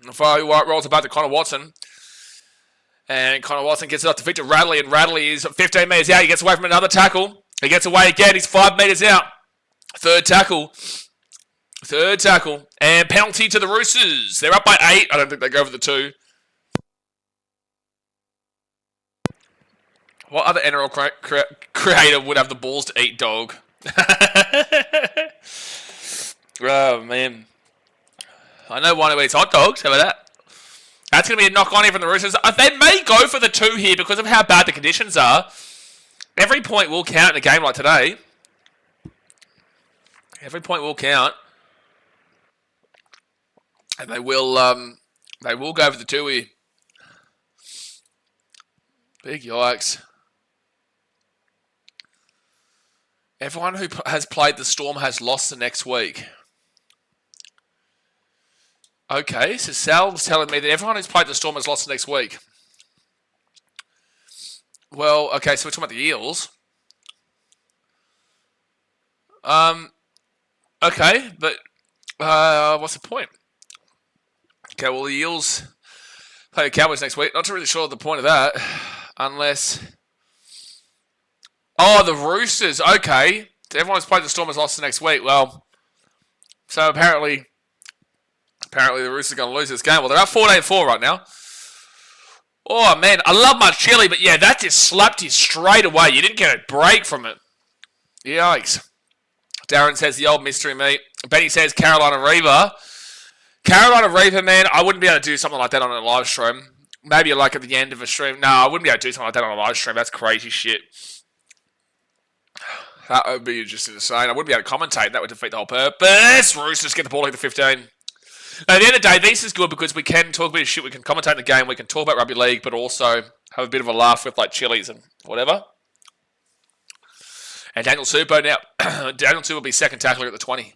Nafahu White rolls it back to Connor Watson. And Connor Watson gets it up to Victor Radley, and Radley is 15 metres out. He gets away from another tackle. He gets away again. He's 5 metres out. Third tackle. Third tackle. And penalty to the Roosters. They're up by 8. I don't think they go for the 2. What other NRL creator would have the balls to eat dog? Oh, man. I know one who eats hot dogs. How about that? That's going to be a knock-on here from the Roosters. They may go for the 2 here because of how bad the conditions are. Every point will count in a game like today. Every point will count. And they will go for the 2 here. Big yikes. Everyone who has played the Storm has lost the next week. Okay, so Sal's telling me that everyone who's played the Storm has lost the next week. Well, okay, so we're talking about the Eels. Okay, but what's the point? Okay, well, the Eels play the Cowboys next week. Not really sure the point of that, unless... Oh, the Roosters. Okay, so everyone who's played the Storm has lost the next week. Well, so apparently the Roosters are going to lose this game. Well, they're up 14-4 right now. Oh, man, I love my chili, but yeah, that just slapped you straight away. You didn't get a break from it. Yikes. Darren says the old mystery meat. Benny says Carolina Reaver. Carolina Reaver, man, I wouldn't be able to do something like that on a live stream. Maybe like at the end of a stream. No, I wouldn't be able to do something like that on a live stream. That's crazy shit. That would be just insane. I wouldn't be able to commentate. That would defeat the whole purpose. Roosters get the ball here to 15. At the end of the day, this is good because we can talk a bit of shit. We can commentate the game. We can talk about rugby league, but also have a bit of a laugh with like chilies and whatever. And Daniel Supo now. Daniel Supo will be second tackler at the 20.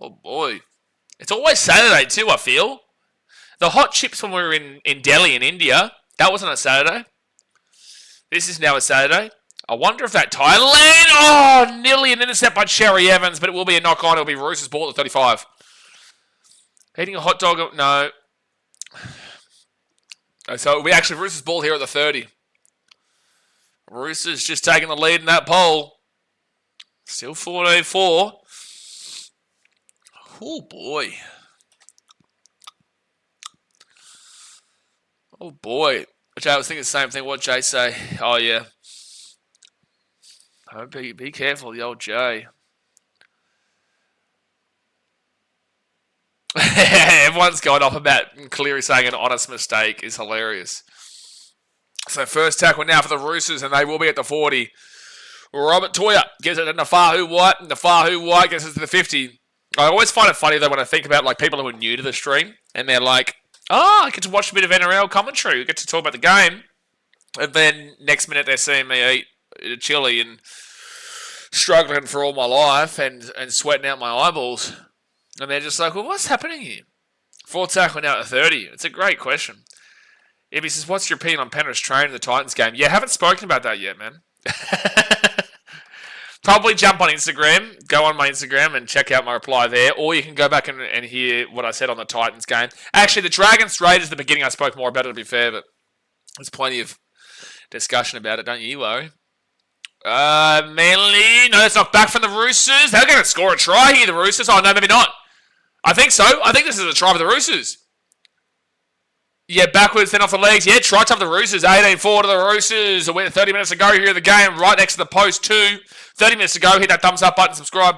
Oh boy. It's always Saturday too, I feel. The hot chips when we were in Delhi in India, that wasn't a Saturday. This is now a Saturday. I wonder if that Thailand... Oh, nearly an intercept by Cherry Evans, but it will be a knock-on. It'll be Roosters' ball at 35. Eating a hot dog... No. So it'll be actually Roosters' ball here at the 30. Roosters just taking the lead in that poll. Still 14-4. Oh, boy. Oh, boy. Jay, I was thinking the same thing. What Jay say? Oh, yeah. Oh, be careful, the old Jay. Everyone's going off about Cleary saying an honest mistake is hilarious. So first tackle now for the Roosters, and they will be at the 40. Robert Toya gets it to Nafahu White, and Nafahu White gets it to the 50. I always find it funny, though, when I think about like people who are new to the stream, and they're like, oh, I get to watch a bit of NRL commentary. We get to talk about the game. And then next minute they're seeing me eat a chili and struggling for all my life and sweating out my eyeballs. And they're just like, well, what's happening here? Fourth tackle now at 30. It's a great question. Ibby says, what's your opinion on Penrith's train in the Titans game? Yeah, haven't spoken about that yet, man. Probably jump on Instagram, go on my Instagram and check out my reply there, or you can go back and hear what I said on the Titans game. Actually, the Dragons Raiders, the beginning I spoke more about it, to be fair, but there's plenty of discussion about it, don't you worry. Manly, no, that's not back from the Roosters. They're going to score a try here, the Roosters. Oh, no, maybe not. I think so. I think this is a try for the Roosters. Yeah, backwards, then off the legs. Yeah, try time for the Roosters. 18-4 to the Roosters. 30 minutes to go here in the game. Right next to the post, too. 30 minutes to go. Hit that thumbs up button. Subscribe.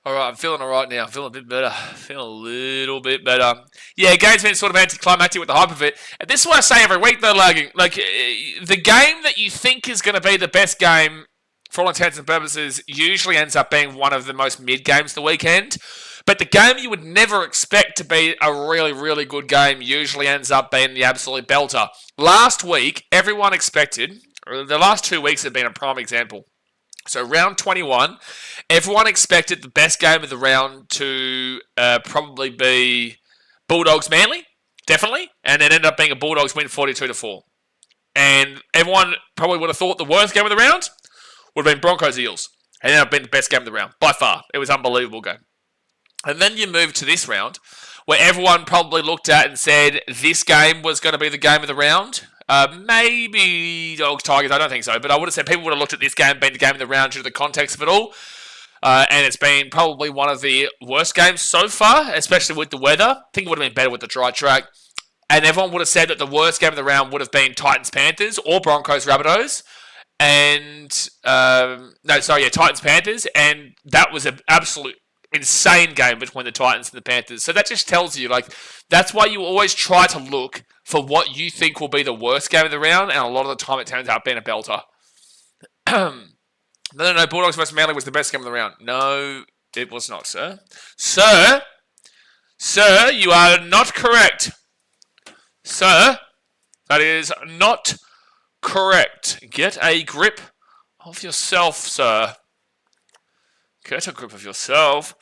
All right, I'm feeling all right now. I'm feeling a bit better. Feeling a little bit better. Yeah, game's been sort of anticlimactic with the hype of it. And this is what I say every week, though, Logan. Like, the game that you think is going to be the best game, for all intents and purposes, usually ends up being one of the most mid games of the weekend. But the game you would never expect to be a really, really good game usually ends up being the absolute belter. Last week, everyone expected, or the last 2 weeks have been a prime example. So round 21, everyone expected the best game of the round to probably be Bulldogs Manly, definitely, and it ended up being a Bulldogs win 42-4. And everyone probably would have thought the worst game of the round would have been Broncos Eels. It ended up being the best game of the round, by far. It was an unbelievable game. And then you move to this round, where everyone probably looked at and said this game was going to be the game of the round. Maybe Dogs Tigers, I don't think so, but I would have said people would have looked at this game being the game of the round due to the context of it all. And it's been probably one of the worst games so far, especially with the weather. I think it would have been better with the dry track. And everyone would have said that the worst game of the round would have been Titans-Panthers or Broncos-Rabbitohs. Titans-Panthers. And that was an absolute insane game between the Titans and the Panthers. So that just tells you, like, that's why you always try to look for what you think will be the worst game of the round, and a lot of the time it turns out being a belter. No, Bulldogs vs Manly was the best game of the round. No, it was not, sir. Sir, you are not correct. Sir, that is not correct. Get a grip of yourself, sir. Get a grip of yourself.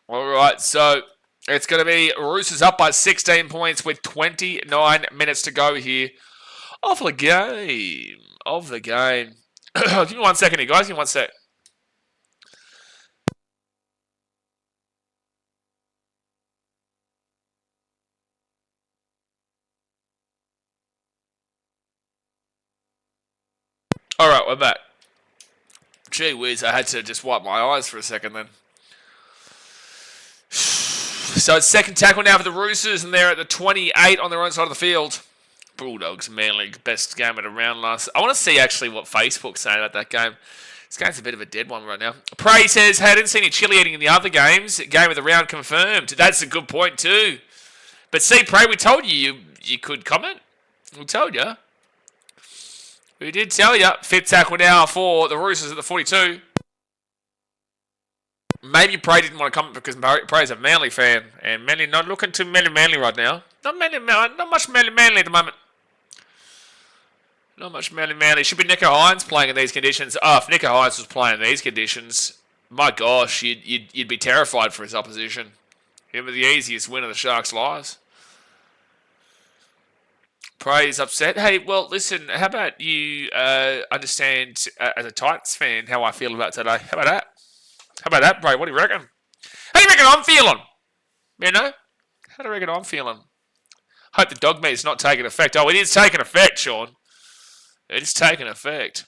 Alright, so it's going to be Roosters up by 16 points with 29 minutes to go here of the game. Give me 1 second here, guys. Give me 1 sec. Alright, we're back. Gee whiz, I had to just wipe my eyes for a second then. So it's second tackle now for the Roosters, and they're at the 28 on their own side of the field. Bulldogs, Manly, best game of the round last. I want to see actually what Facebook's saying about that game. This game's a bit of a dead one right now. Prey says, hey, I didn't see any chili eating in the other games. Game of the round confirmed. That's a good point too. But see, Prey, we told you could comment. We told you. We did tell you. Fifth tackle now for the Roosters at the 42. Maybe Prey didn't want to comment because Prey's a Manly fan. And Manly not looking too Manly right now. Not much Manly at the moment. Not much Manly. Should be Nico Hines playing in these conditions. Oh, if Nico Hines was playing in these conditions, my gosh, you'd be terrified for his opposition. He'd be the easiest win of the Sharks' lives. Prey's upset. Hey, well, listen, how about you understand, as a Titans fan, how I feel about today? How about that? How about that, Prey? What do you reckon? How do you reckon I'm feeling? You know? How do you reckon I'm feeling? Hope the dog meat's not taking effect. Oh, it is taking effect, Sean. It is taking effect.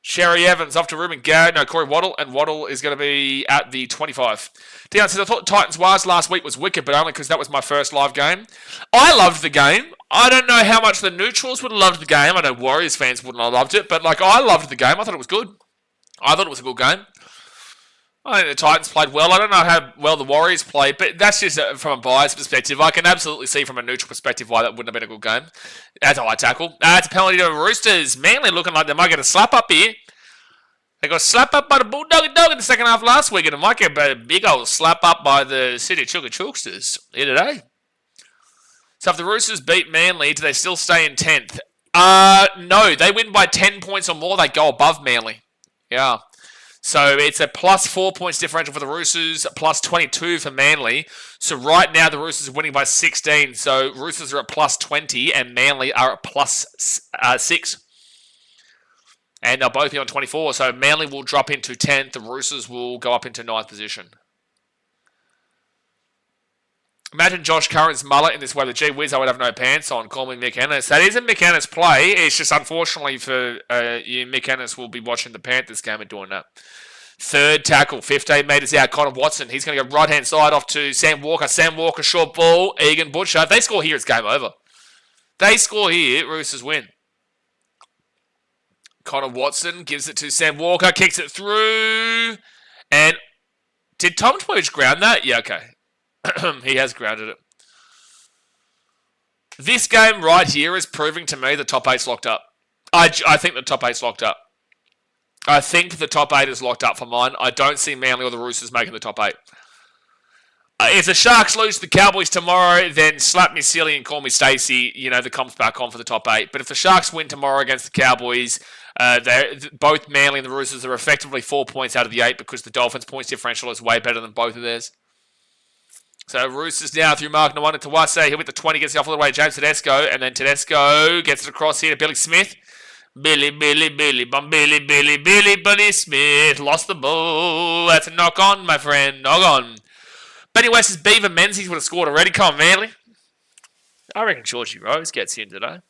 Sherry Evans off to Ruben Garrett. No, Corey Waddle. And Waddle is going to be at the 25. Dion says, I thought Titans Wars last week was wicked, but only because that was my first live game. I loved the game. I don't know how much the neutrals would have loved the game. I know Warriors fans wouldn't have loved it, but like I loved the game. I thought it was good. I thought it was a good game. I think the Titans played well. I don't know how well the Warriors played, but that's just from a biased perspective. I can absolutely see from a neutral perspective why that wouldn't have been a good game. That's a high tackle. It's a penalty to the Roosters. Manly looking like they might get a slap up here. They got slapped up by the Bulldog Dog in the second half last week, and it might get a big old slap up by the City Chooksters here today. So if the Roosters beat Manly, do they still stay in 10th? No, they win by 10 points or more, they go above Manly. Yeah. So it's a plus 4 points differential for the Roosters, plus 22 for Manly. So right now the Roosters are winning by 16. So Roosters are at plus 20 and Manly are at plus 6. And they'll both be on 24. So Manly will drop into 10th. The Roosters will go up into 9th position. Imagine Josh Curran's mullet in this weather. Gee whiz, I would have no pants on. Call me Mick Ennis. That isn't Mick Ennis play. It's just unfortunately for you, Mick Ennis will be watching the Panthers game and doing that. Third tackle, 15 metres out. Connor Watson. He's going to go right-hand side off to Sam Walker. Sam Walker, short ball. Egan Butcher. If they score here, it's game over. They score here, Roosters win. Connor Watson gives it to Sam Walker. Kicks it through. And did Tom Twitch ground that? Yeah, okay. He has grounded it. This game right here is proving to me the top 8's locked up. I think the top 8's locked up. I think the top 8 is locked up for mine. I don't see Manly or the Roosters making the top 8. If the Sharks lose to the Cowboys tomorrow, then slap me silly and call me Stacey. You know, the comp's back on for the top 8. But if the Sharks win tomorrow against the Cowboys, both Manly and the Roosters are effectively 4 points out of the 8 because the Dolphins' points differential is way better than both of theirs. So Roosters now through Mark Nwanda to Wase. He'll hit the 20, gets it off all the way to James Tedesco. And then Tedesco gets it across here to Billy Smith. Billy Smith. Lost the ball. That's a knock on, my friend. Knock on. Benny West's Beaver Menzies would have scored already. Come on, Manly. I reckon Georgie Rose gets in today.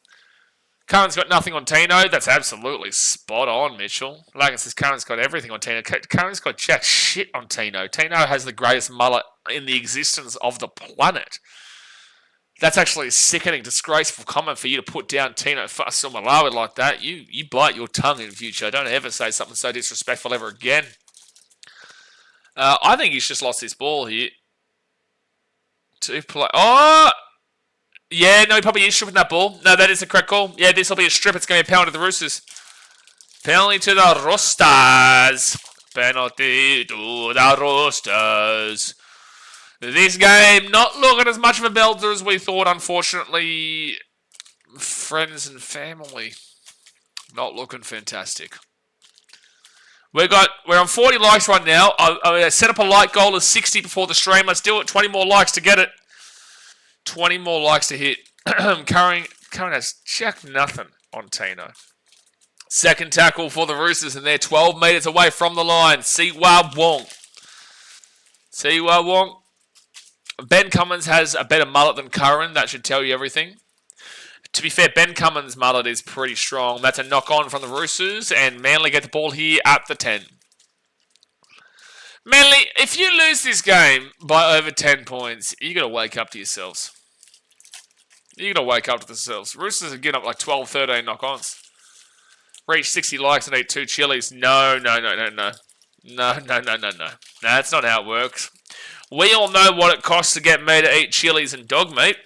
Curran's got nothing on Tino. That's absolutely spot on, Mitchell. Like it says, Curran's got everything on Tino. Curran's got jack shit on Tino. Tino has the greatest mullet in the existence of the planet. That's actually a sickening, disgraceful comment for you to put down Tino Fa'asuamaleaui like that. You bite your tongue in future. Don't ever say something so disrespectful ever again. I think he's just lost his ball here. To play. Oh! Yeah, no, he probably is stripping that ball. No, that is the correct call. Yeah, this will be a strip. It's going to be a penalty to the Roosters. Penalty to the Roosters. Penalty to the Roosters. This game not looking as much of a belter as we thought, unfortunately. Friends and family not looking fantastic. We're on 40 likes right now. I set up a like goal of 60 before the stream. Let's do it. 20 more likes to get it. 20 more likes to hit. Curran has jack nothing on Tino. Second tackle for the Roosters, and they're 12 metres away from the line. Siwa Wong. Ben Cummins has a better mullet than Curran. That should tell you everything. To be fair, Ben Cummins' mullet is pretty strong. That's a knock-on from the Roosters, and Manly get the ball here at the 10. Manly, if you lose this game by over 10 points, you got to wake up to yourselves. You got to wake up to yourselves. Roosters are getting up like 12, 13 knock-ons. Reach 60 likes and eat 2 chilies. No. No, that's not how it works. We all know what it costs to get me to eat chilies and dog meat.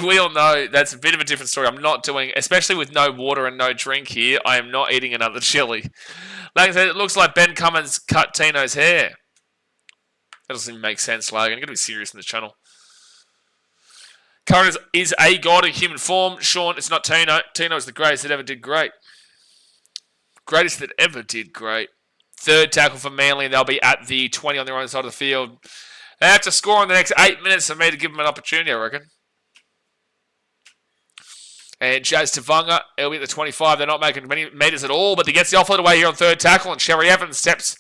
We all know that's a bit of a different story. I'm not doing, especially with no water and no drink here, I am not eating another chili. Like I said, it looks like Ben Cummins cut Tino's hair. That doesn't even make sense, Logan. You've got to be serious in the channel. Curran is a god in human form. Sean, it's not Tino. Tino is the greatest that ever did great. Greatest that ever did great. Third tackle for Manly, and they'll be at the 20 on their own side of the field. They have to score in the next 8 minutes for me to give them an opportunity, I reckon. And Jazz Tavanga, he'll be at the 25. They're not making many metres at all, but he gets the offload away here on third tackle, and Sherry Evans steps,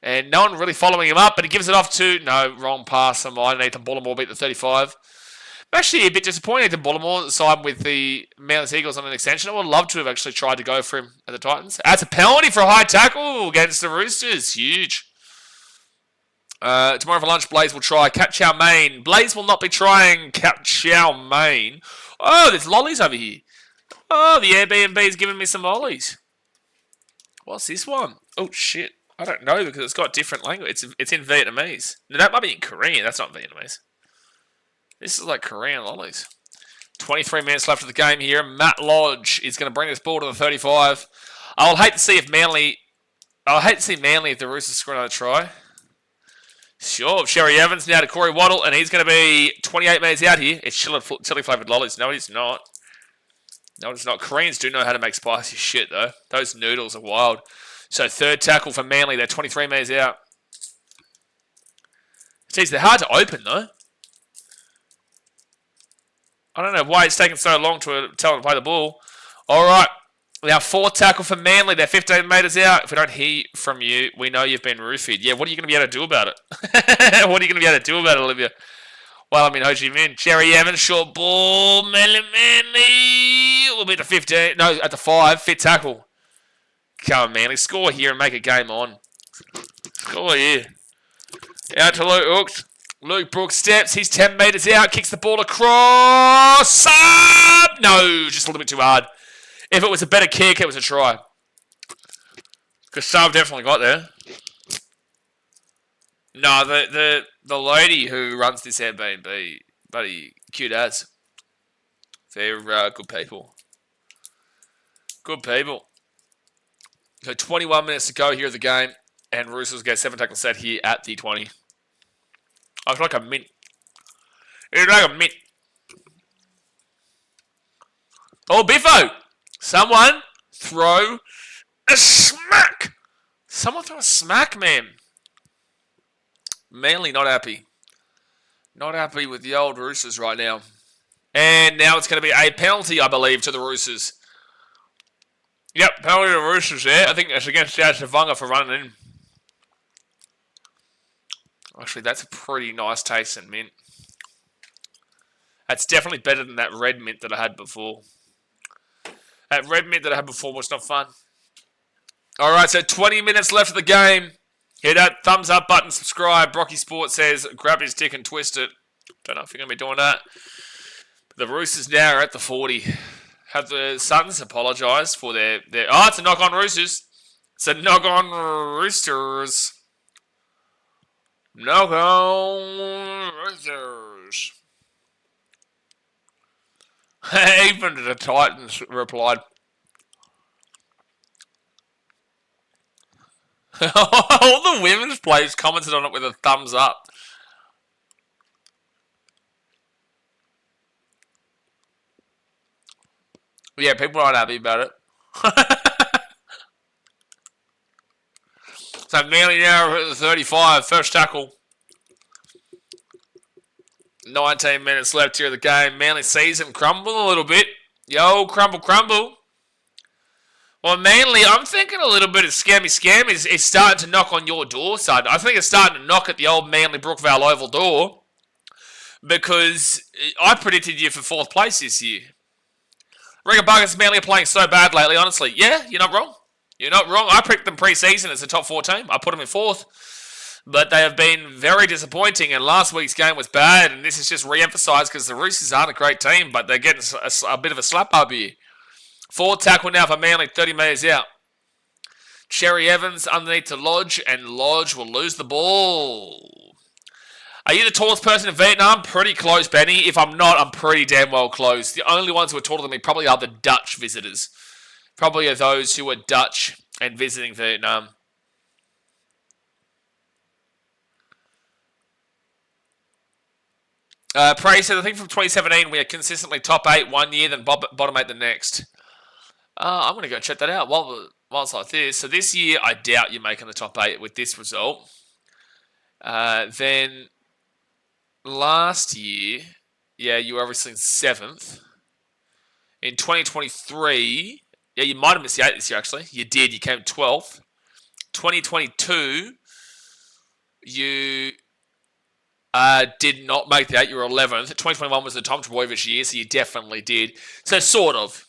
and no one really following him up, but he gives it off to, no, wrong pass on mine. Nathan Bullimore beat the 35. I'm actually a bit disappointed Nathan Bullimore signed with the Manly Eagles on an extension. I would love to have actually tried to go for him at the Titans. That's a penalty for a high tackle against the Roosters. Huge. Tomorrow for lunch, Blaze will try Cat Chow Mein. Blaze will not be trying Cat Chow Mein. Oh, there's lollies over here. Oh, the Airbnb is giving me some lollies. What's this one? Oh, shit. I don't know because it's got different language. It's in Vietnamese. No, that might be in Korean. That's not Vietnamese. This is like Korean lollies. 23 minutes left of the game here. Matt Lodge is going to bring this ball to the 35. I'll hate to see Manly if the Roosters score another try. Sure, Sherry Evans now to Corey Waddle, and he's going to be 28 minutes out here. It's chili flavoured lollies. No, it's not. No, it's not. Koreans do know how to make spicy shit, though. Those noodles are wild. So third tackle for Manly. They're 23 minutes out. Jeez, they're hard to open, though. I don't know why it's taking so long to tell them to play the ball. All right. Now, 4th tackle for Manly. They're 15 metres out. If we don't hear from you, we know you've been roofied. Yeah, what are you going to be able to do about it? What are you going to be able to do about it, Olivia? Well, I'm in Ho Chi Minh. Jerry Evans, short ball. Manly. We'll be at the 15. No, at the 5. Fit tackle. Come on, Manly. Score here and make a game on. Score here. Out to Luke Hooks. Luke Brooks steps. He's 10 metres out. Kicks the ball across. Sub! No, just a little bit too hard. If it was a better kick, it was a try. Because Sub definitely got there. No, the lady who runs this Airbnb, bloody cute as. They're good people. Good people. So 21 minutes to go here of the game. And Roosters get 7 tackles set here at the 20. Oh, it's like a mint. It's like a mint. Oh, Biffo! Someone throw a smack! Someone throw a smack, man. Manly not happy. Not happy with the old Roosters right now. And now it's going to be a penalty, I believe, to the Roosters. Yep, penalty to the Roosters there. I think it's against Jazz Savunga for running in. Actually, that's a pretty nice taste in mint. That's definitely better than that red mint that I had before. That red mint that I had before was not fun. Alright, so 20 minutes left of the game. Hit that thumbs up button, subscribe. Brocky Sports says, grab his dick and twist it. Don't know if you're going to be doing that. But the Roosters now are at the 40. Have the Suns apologised for their... Oh, it's a knock on Roosters. It's a knock on Roosters. Knock on Roosters. Even the Titans replied. All the women's players commented on it with a thumbs up. Yeah, people aren't happy about it. So Manly now at the 35, first tackle. 19 minutes left here of the game. Manly sees him crumble a little bit. Yo, crumble, crumble. Well, Manly, I'm thinking a little bit of scammy is starting to knock on your door, son. I think it's starting to knock at the old Manly Brookvale Oval door. Because I predicted you for 4th place this year. Regan Buggins Manly are playing so bad lately, honestly. Yeah, you're not wrong. You're not wrong. I picked them pre-season as a top 4 team. I put them in 4th. But they have been very disappointing, and last week's game was bad, and this is just re-emphasised because the Roosters aren't a great team, but they're getting a bit of a slap up here. 4th tackle now for Manly, 30 metres out. Cherry Evans underneath to Lodge, and Lodge will lose the ball. Are you the tallest person in Vietnam? Pretty close, Benny. If I'm not, I'm pretty damn well close. The only ones who are taller than me probably are the Dutch visitors. Probably are those who are Dutch and visiting Vietnam. Prey said, I think from 2017 we are consistently top 8 one year, then bottom 8 the next. I'm going to go check that out while it's like this. So this year, I doubt you're making the top 8 with this result. Then last year, yeah, you were obviously in 7th. In 2023, yeah, you might have missed the 8 this year, actually. You did. You came 12th. 2022, you did not make the 8. You were 11th. 2021 was the Tom Trbojevic year, so you definitely did. So sort of.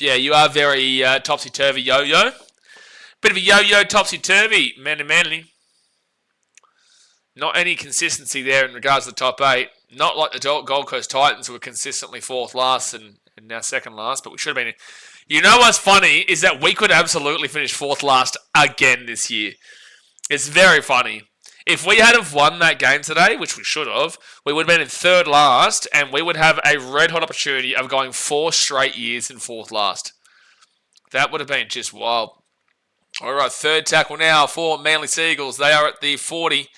Yeah, you are very topsy-turvy yo-yo. Bit of a yo-yo topsy-turvy, Manly. Not any consistency there in regards to the top 8. Not like the Gold Coast Titans, who were consistently 4th last and now 2nd last, but we should have been... You know what's funny is that we could absolutely finish 4th last again this year. It's very funny. If we had have won that game today, which we should have, we would have been in 3rd last, and we would have a red-hot opportunity of going 4 straight years in 4th last. That would have been just wild. All right, 3rd tackle now for Manly Seagulls. They are at the 40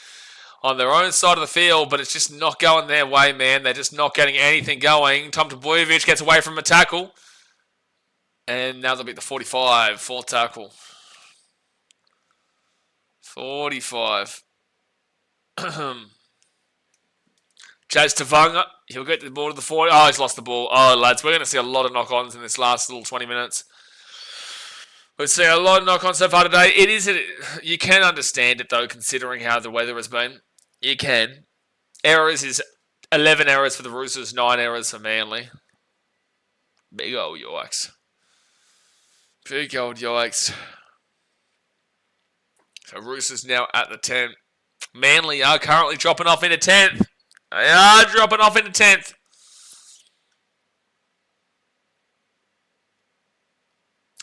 on their own side of the field, but it's just not going their way, man. They're just not getting anything going. Tom Trbojevic gets away from a tackle. And now they'll be at the 45, 4th tackle. 45. Jazz Tavunga He'll get the ball to the 40. Oh, he's lost the ball. Oh, lads, we're going to see a lot of knock-ons in this last little 20 minutes. We've seen a lot of knock-ons so far today. You can understand it, though, considering how the weather has been. You can. Errors is 11 errors for the Roosters, 9 errors for Manly. Big old yikes. Big old yikes. So Roosters now at the 10th. Manly are currently dropping off into 10th. They are dropping off into 10th.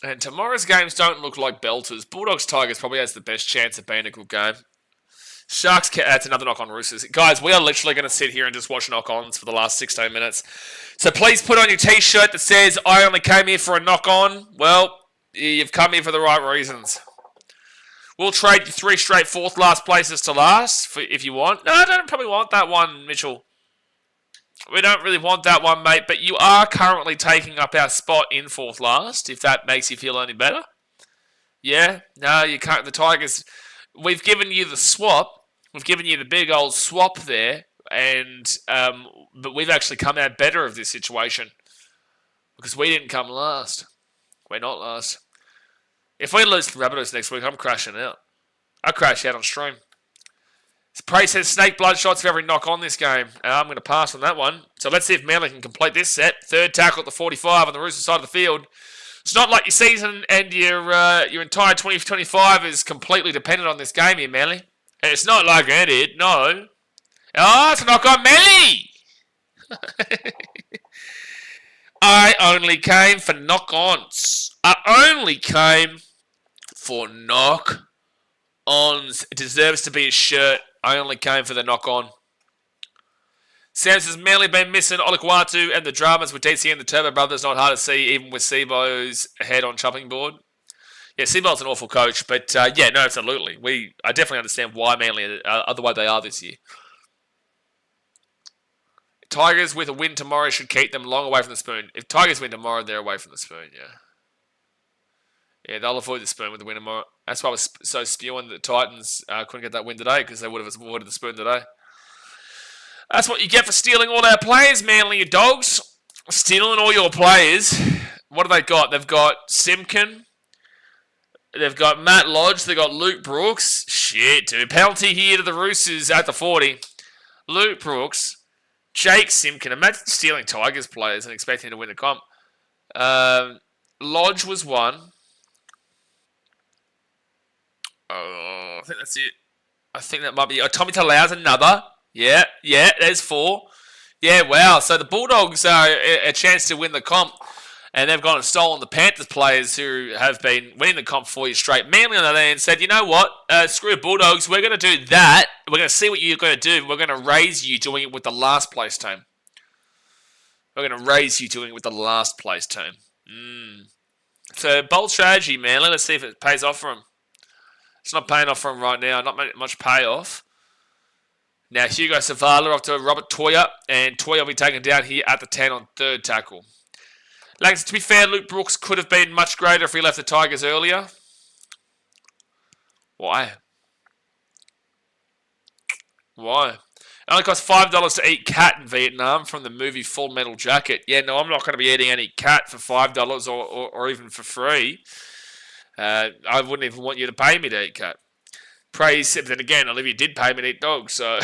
And tomorrow's games don't look like belters. Bulldogs Tigers probably has the best chance of being a good game. Sharks, that's another knock on Roosters. Guys, we are literally going to sit here and just watch knock-ons for the last 16 minutes. So please put on your t-shirt that says, I only came here for a knock-on. Well, you've come here for the right reasons. We'll trade you 3 straight fourth last places to last, if you want. No, I don't probably want that one, Mitchell. We don't really want that one, mate, but you are currently taking up our spot in fourth last, if that makes you feel any better. Yeah? No, you can't. The Tigers, we've given you the swap. We've given you the big old swap there, and but we've actually come out better of this situation because we didn't come last. We're not last. If we lose to Rabbitohs next week, I'm crashing out. I crash out on stream. Prey says snake blood shots for every knock on this game. I'm going to pass on that one. So let's see if Manly can complete this set. Third tackle at the 45 on the Roosters side of the field. It's not like your season and your entire 2025 is completely dependent on this game here, Manly. And it's not like I did, no. Oh, it's a knock on Manly! I only came for knock-ons. I only came for knock-ons. It deserves to be a shirt. I only came for the knock-on. Sam says, Manly been missing Olakwatu and the dramas with DC and the Turbo Brothers. Not hard to see, even with Seabo's head on chopping board. Yeah, Seabo's an awful coach, but yeah, no, absolutely. I definitely understand why Manly are the way they are this year. Tigers with a win tomorrow should keep them long away from the spoon. If Tigers win tomorrow, they're away from the spoon, yeah. Yeah, they'll avoid the spoon with the win tomorrow. That's why I was so spewing that Titans couldn't get that win today, because they would have avoided the spoon today. That's what you get for stealing all our players, Manly, you dogs. Stealing all your players. What have they got? They've got Simpkin. They've got Matt Lodge. They've got Luke Brooks. Shit, dude. Penalty here to the Roosters at the 40. Luke Brooks. Jake Simpkin. Imagine stealing Tigers players and expecting to win the comp. Lodge was one. Oh, I think that's it. I think that might be... Tommy Talau's another. Yeah, there's 4. Yeah, wow. So the Bulldogs are a chance to win the comp. And they've gone and stolen the Panthers players who have been winning the comp 4 years straight. Manly on the other hand said, you know what? Screw Bulldogs. We're going to do that. We're going to see what you're going to do. We're going to raise you doing it with the last place team. We're going to raise you doing it with the last place team. So bold strategy, Manly. Let's see if it pays off for them. It's not paying off for them right now. Not much payoff. Now, Hugo Savala off to Robert Toya. And Toya will be taken down here at the 10 on third tackle. Like, to be fair, Luke Brooks could have been much greater if he left the Tigers earlier. Why? It only costs $5 to eat cat in Vietnam from the movie Full Metal Jacket. Yeah, no, I'm not going to be eating any cat for $5 or even for free. I wouldn't even want you to pay me to eat cat. Praise, but then again, Olivia did pay me to eat dogs, so...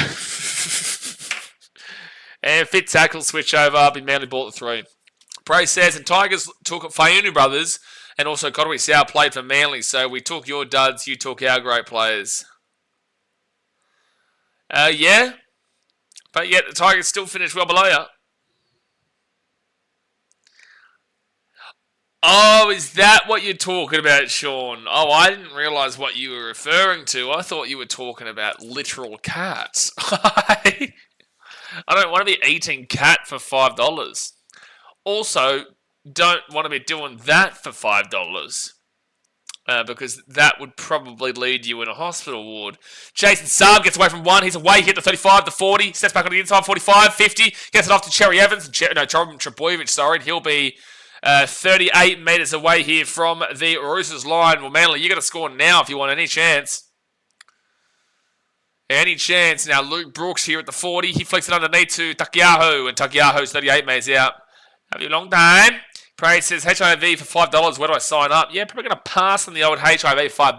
And fit tackle switch over. I'll be Manly ball at 3. Praise says, and Tigers took Fayunu brothers, and also Cottery Sow played for Manly, so we took your duds, you took our great players. Yeah, but yet the Tigers still finished well below you. Oh, is that what you're talking about, Sean? Oh, I didn't realise what you were referring to. I thought you were talking about literal cats. I don't want to be eating cat for $5. Also, don't want to be doing that for $5 because that would probably lead you in a hospital ward. Jason Saab gets away from 1. He's away, hit the 35, the 40. Steps back on the inside, 45, 50. Gets it off to Cherry Evans. Jordan Trebojevic, sorry. And he'll be 38 metres away here from the Roosters line. Well, Manly, you got to score now if you want any chance. Any chance? Now Luke Brooks here at the 40. He flicks it underneath to Takiaho, and Takiaho's 38 metres out. Have you a long time? Prey says HIV for $5. Where do I sign up? Yeah, probably going to pass on the old HIV $5.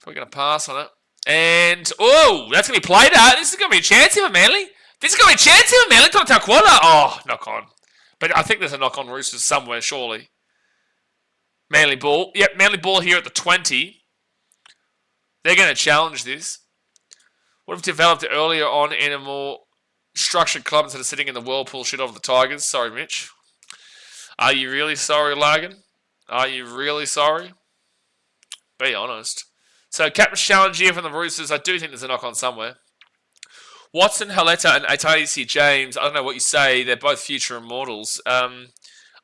Probably going to pass on it. And, oh, that's going to be played out. This is going to be a chance here for Manly. This is going to be a chance here for Manly. Oh, knock on. But I think there's a knock on Roosters somewhere, surely. Manly ball. Yep, Manly ball here at the 20. They're going to challenge this. What if developed earlier on in a more structured club instead of sitting in the whirlpool shit over the Tigers? Sorry, Mitch. Are you really sorry, Lagan? Are you really sorry? Be honest. So, captain's challenge here from the Roosters. I do think there's a knock on somewhere. Watson, Haleta, and Atasi James. I don't know what you say. They're both future immortals. I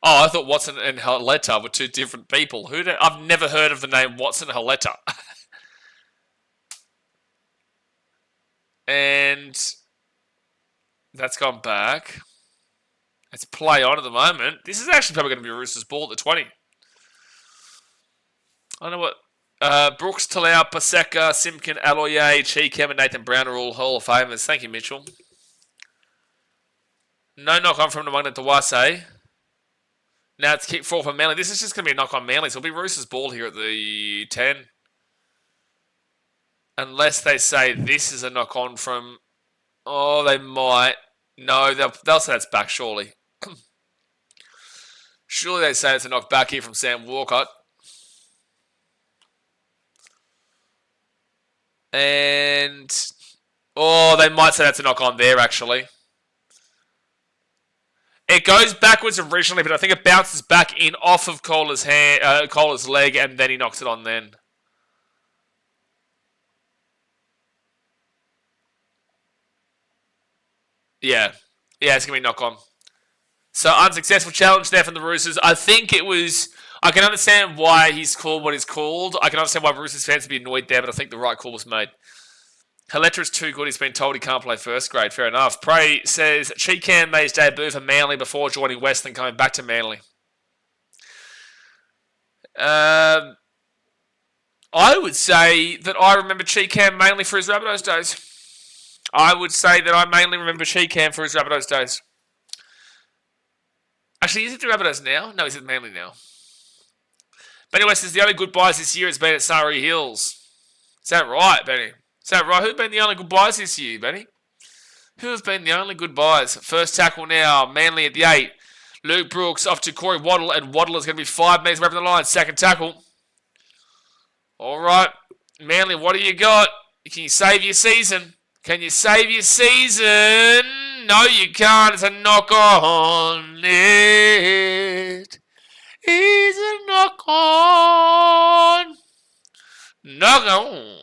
thought Watson and Haleta were two different people. I've never heard of the name Watson Haleta. And that's gone back. It's play on at the moment. This is actually probably going to be a Roosters ball at the 20. I don't know what... Brooks, Talau, Paseka, Simpkin, Aloye, Cheekham, and Nathan Brown are all Hall of Famers. Thank you, Mitchell. No knock on from Namangna Dawase. Now it's kick 4 for Manly. This is just going to be a knock on Manly, so it'll be Roosters ball here at the 10. Unless they say this is a knock on from... Oh, they might. No, they'll say that's back, surely. Surely they say it's a knock back here from Sam Walcott. And... Oh, they might say that's a knock on there, actually. It goes backwards originally, but I think it bounces back in off of Kohler's leg, and then he knocks it on then. Yeah, it's going to be knock on. So, unsuccessful challenge there from the Roosters. I think it was... I can understand why he's called what he's called. I can understand why Roosters fans would be annoyed there, but I think the right call was made. Haleta is too good. He's been told he can't play first grade. Fair enough. Prey says, Cheekham made his debut for Manly before joining Western and coming back to Manly. I would say that I remember Cheekham mainly for his Rabbitohs days. I would say that I mainly remember Cheekham for his Rabbitohs days. Actually, is it the Rabbitohs now? No, he's at Manly now. Benny West says the only good buys this year has been at Surrey Hills. Is that right, Benny? Is that right? Who've been the only good buys this year, Benny? Who have been the only good buys? First tackle now, Manly at the 8. Luke Brooks off to Corey Waddle, and Waddle is going to be 5 metres away from the line. Second tackle. All right, Manly, what do you got? Can you save your season? Can you save your season? No, you can't. It's a knock on. It is a knock on. Knock on.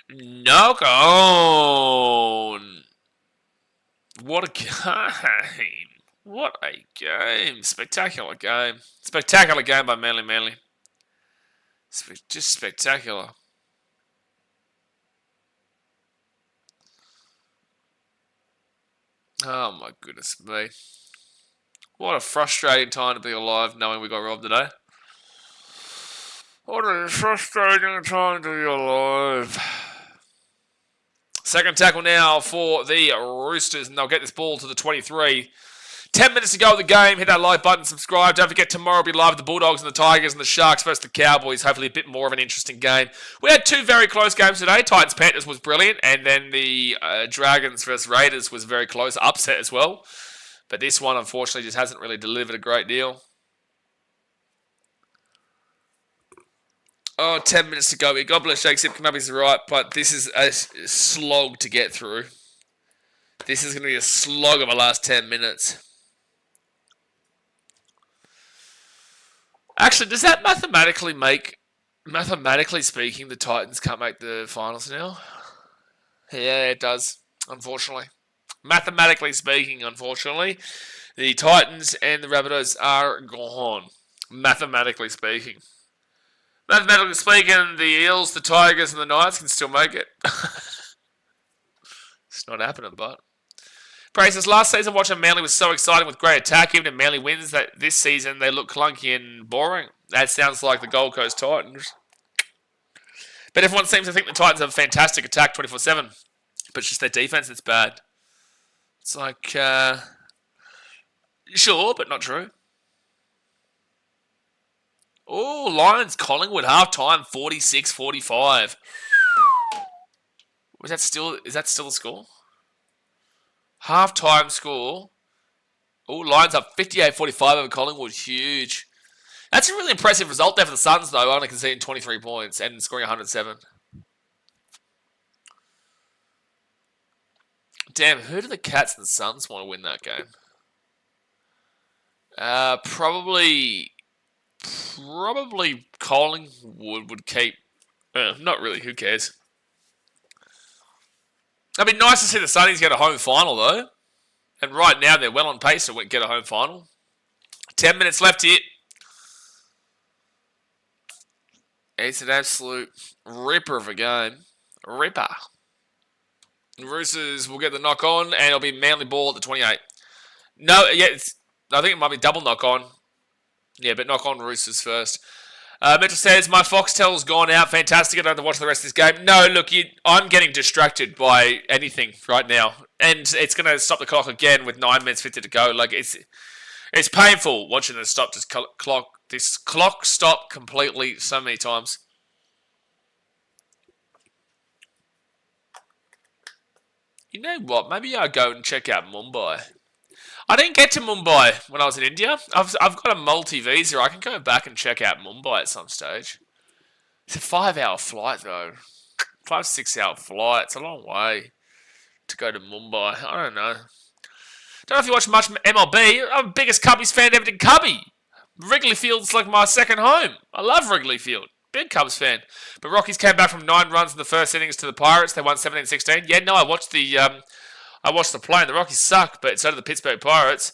Knock on. What a game. What a game. Spectacular game. Spectacular game by Manly. Just spectacular. Oh my goodness me. What a frustrating time to be alive knowing we got robbed today. What a frustrating time to be alive. Second tackle now for the Roosters, and they'll get this ball to the 23. 10 minutes to go of the game. Hit that like button, subscribe. Don't forget, tomorrow will be live with the Bulldogs and the Tigers and the Sharks versus the Cowboys. Hopefully a bit more of an interesting game. We had 2 very close games today. Titans-Panthers was brilliant, and then the Dragons versus Raiders was very close. Upset as well. But this one, unfortunately, just hasn't really delivered a great deal. Oh, 10 minutes to go. God bless Jake Sipkanabi's right, but this is a slog to get through. This is going to be a slog of the last 10 minutes. Actually, does that mathematically speaking, the Titans can't make the finals now? Yeah, it does, unfortunately. Mathematically speaking, unfortunately, the Titans and the Rabbitohs are gone. Mathematically speaking. Mathematically speaking, the Eels, the Tigers, and the Knights can still make it. It's not happening, but... Praises, last season watching Manly was so exciting with great attack. Even if Manly wins, that this season they look clunky and boring. That sounds like the Gold Coast Titans. But everyone seems to think the Titans have a fantastic attack 24/7. But it's just their defense that's bad. It's like, sure, but not true. Oh, Lions, Collingwood, half-time, 46-45. Is that still the score? Half-time score. Oh, Lions up 58-45 over Collingwood. Huge. That's a really impressive result there for the Suns, though. Only conceding 23 points and scoring 107. Damn, who do the Cats and the Suns want to win that game? Probably Collingwood would keep. Not really. Who cares? It'd be nice to see the Sunnies get a home final, though. And right now, they're well on pace to get a home final. 10 minutes left here. It's an absolute ripper of a game. Ripper. Roosters will get the knock on, and it'll be Manly ball at the 28. No, yeah, I think it might be double knock on. Yeah, but knock on Roosters first. Mitchell says, my Foxtel's gone out. Fantastic. I don't have to watch the rest of this game. No, look, I'm getting distracted by anything right now. And it's going to stop the clock again with 9 minutes 50 to go. Like, it's painful watching it stop this clock stop completely so many times. You know what? Maybe I'll go and check out Mumbai. I didn't get to Mumbai when I was in India. I've got a multi-visa. I can go back and check out Mumbai at some stage. It's a 5-hour flight, though. 5-6 hour flight. It's a long way to go to Mumbai. I don't know. Don't know if you watch much MLB. I'm the biggest Cubbies fan ever did Cubby. Wrigley Field's like my second home. I love Wrigley Field. Big Cubs fan. But Rockies came back from 9 runs in the first innings to the Pirates. They won 17-16. Yeah, no, I watched the play, and the Rockies suck, but so did the Pittsburgh Pirates.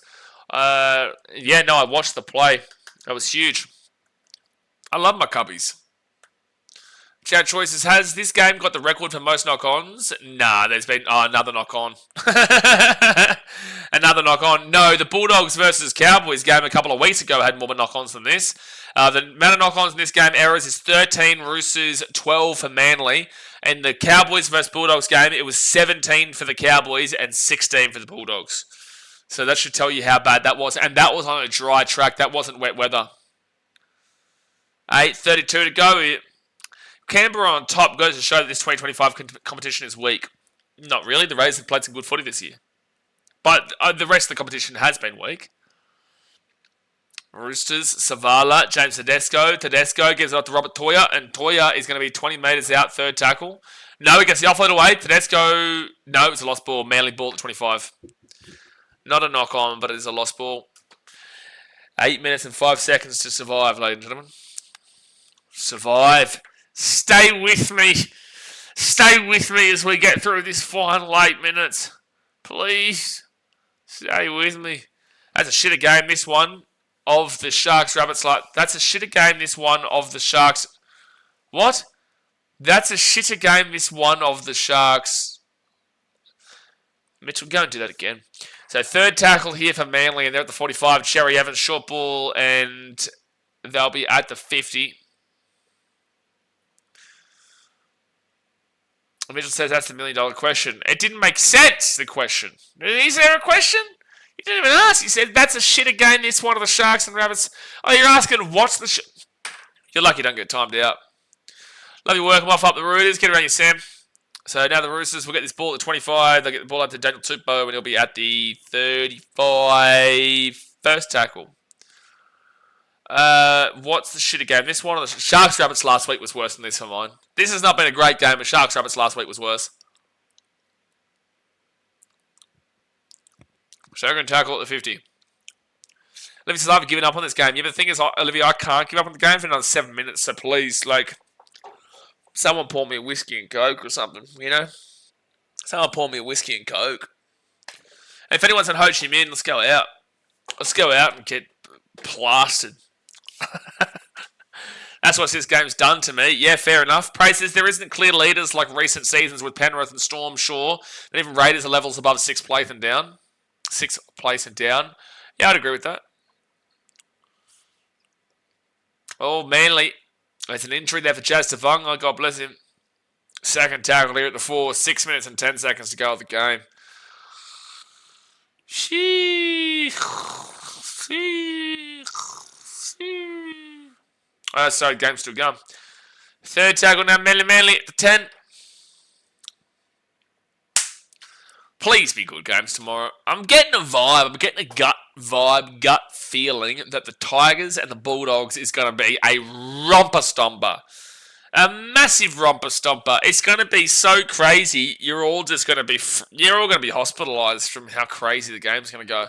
Yeah, no, I watched the play. That was huge. I love my Cubbies. Chat Choices, has this game got the record for most knock-ons? Nah, there's been another knock-on. Another knock-on. No, the Bulldogs versus Cowboys game a couple of weeks ago had more knock-ons than this. The amount of knock-ons in this game, errors, is 13 Roosters, 12 for Manly. And the Cowboys versus Bulldogs game, it was 17 for the Cowboys and 16 for the Bulldogs. So that should tell you how bad that was. And that was on a dry track. That wasn't wet weather. 8:32 to go. Canberra on top goes to show that this 2025 competition is weak. Not really. The Raiders have played some good footy this year. But the rest of the competition has been weak. Roosters, Savala, James Tedesco. Tedesco gives it up to Robert Toya, and Toya is going to be 20 metres out, third tackle. No, he gets the offload away. Tedesco, no, it's a lost ball. Manly ball at 25. Not a knock-on, but it is a lost ball. 8 minutes and 5 seconds to survive, ladies and gentlemen. Survive. Stay with me. Stay with me as we get through this final 8 minutes. Please. Stay with me. That's a shitter game, this one. Of the Sharks, Rabbits, that's a shitter game, this one of the Sharks. What? That's a shitter game, this one of the Sharks. Mitchell, go and do that again. So third tackle here for Manly, and they're at the 45. Cherry Evans, short ball, and they'll be at the 50. Mitchell says that's the $1 million question. It didn't make sense, the question. Is there a question? You didn't even ask. You said, that's a shitter game, this one of the Sharks and Rabbits. Oh, you're asking, what's the You're lucky you don't get timed out. Love your work. I'm off up the Roosters. Get around you, Sam. So now the Roosters will get this ball at 25. They'll get the ball out to Daniel Tupou, and he'll be at the 35. First tackle. What's the shitter game? This one of the Sharks Rabbits last week was worse than this for mine. This has not been a great game, but Sharks Rabbits last week was worse. Shogun tackle at the 50. Olivia says, I've given up on this game. Yeah, but the thing is, Olivia, I can't give up on the game for another 7 minutes, so please, like, someone pour me a whiskey and Coke or something, you know? Someone pour me a whiskey and Coke. And if anyone's in Ho Chi Minh, let's go out. Let's go out and get plastered. That's what this game's done to me. Yeah, fair enough. Praise says there isn't clear leaders like recent seasons with Penrith and Storm, sure. And even Raiders are levels above 6th place and down. 6th place and down. Yeah, I'd agree with that. Oh, Manly. There's an injury there for Jazz Tavanga. God bless him. Second tackle here at the 4. 6 minutes and 10 seconds to go of the game. Sorry, game's still going. Third tackle now, Manly at the 10. Please be good games tomorrow. I'm getting a vibe. I'm getting a gut feeling that the Tigers and the Bulldogs is going to be a romper stomper. A massive romper stomper. It's going to be so crazy. You're all going to be hospitalised from how crazy the game's going to go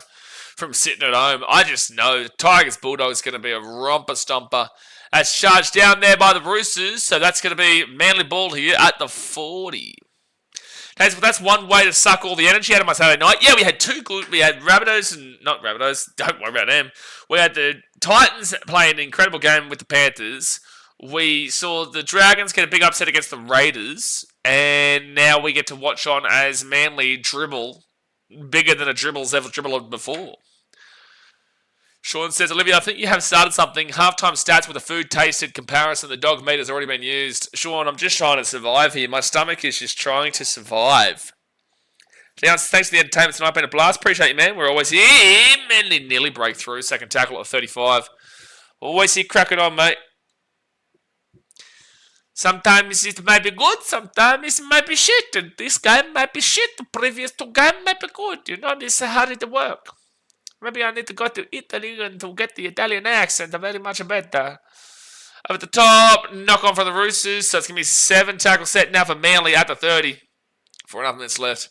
from sitting at home. I just know the Tigers Bulldogs is going to be a romper stomper. That's charged down there by the Roosters, so that's going to be Manly ball here at the 40. That's one way to suck all the energy out of my Saturday night. Yeah, we had two good. We had Rabbitohs and not Rabbitohs. Don't worry about them. We had the Titans play an incredible game with the Panthers. We saw the Dragons get a big upset against the Raiders, and now we get to watch on as Manly dribble bigger than a dribble's ever dribbled before. Sean says, Olivia, I think you have started something. Halftime stats with a food tasted comparison. The dog meat has already been used. Sean, I'm just trying to survive here. My stomach is just trying to survive. Thanks for the entertainment tonight. Been a blast. Appreciate you, man. We're always here. Manly nearly breakthrough. Second tackle at 35. Always here cracking on, mate. Sometimes it might be good. Sometimes it might be shit. And this game might be shit. The previous two games might be good. You know, this is how it works. Maybe I need to go to Italy and to get the Italian accent very much better. Up at the top, knock on for the Roosters. So it's going to be 7 tackle set now for Manly at the 30. 4.5 minutes left.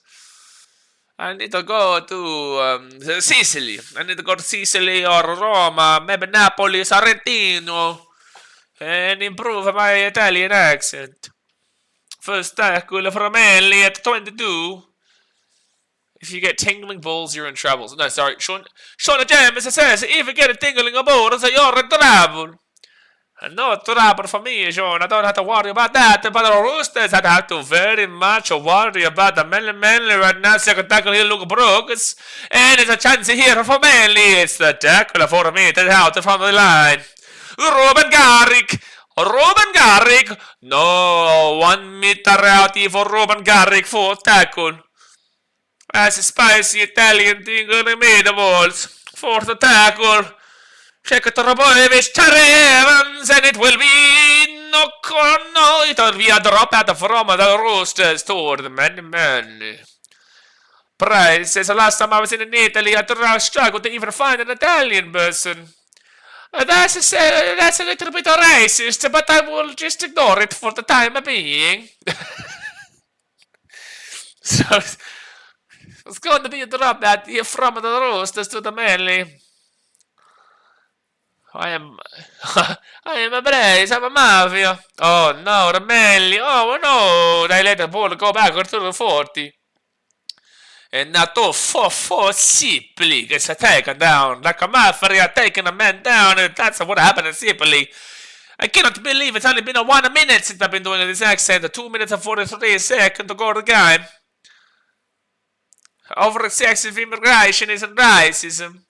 I need to go to Sicily. I need to go to Sicily or Roma, maybe Napoli, Sorrentino, and improve my Italian accent. First tackle for Manly at 22. If you get tingling balls, you're in trouble. No, sorry. Sean James says, if you get a tingling balls, you're in trouble. No trouble for me, Sean. I don't have to worry about that. But the Roosters, I have to very much worry about the Manly right now. Second tackle here, Luke Brooks. And it's a chance here for Manly. It's the tackle for me. That's out from the line. Ruben Garrick. No, 1 meter out here for Ruben Garrick for tackle. As a spicy Italian thing in the meatballs. Fourth tackle. Check it to Rabojevic. Evans, and it will be no, it will be a drop out from the Roosters toward the Manly. Price says the last time I was in Italy, I struggled to even find an Italian person. That's a little bit racist, but I will just ignore it for the time being. So it's going to be a drop out here from the Roosters to the Manly. I am a brace, I'm a mafia. Oh no, the Manly. Oh no, they let the ball go back to the 40. And now to 4 Sipley gets taken down like a mafia taking a man down. And that's what happened in Sipley. I cannot believe it's only been 1 minute since I've been doing this accent. 2 minutes and 43 seconds to go to the game. Over-excessive immigration isn't racism.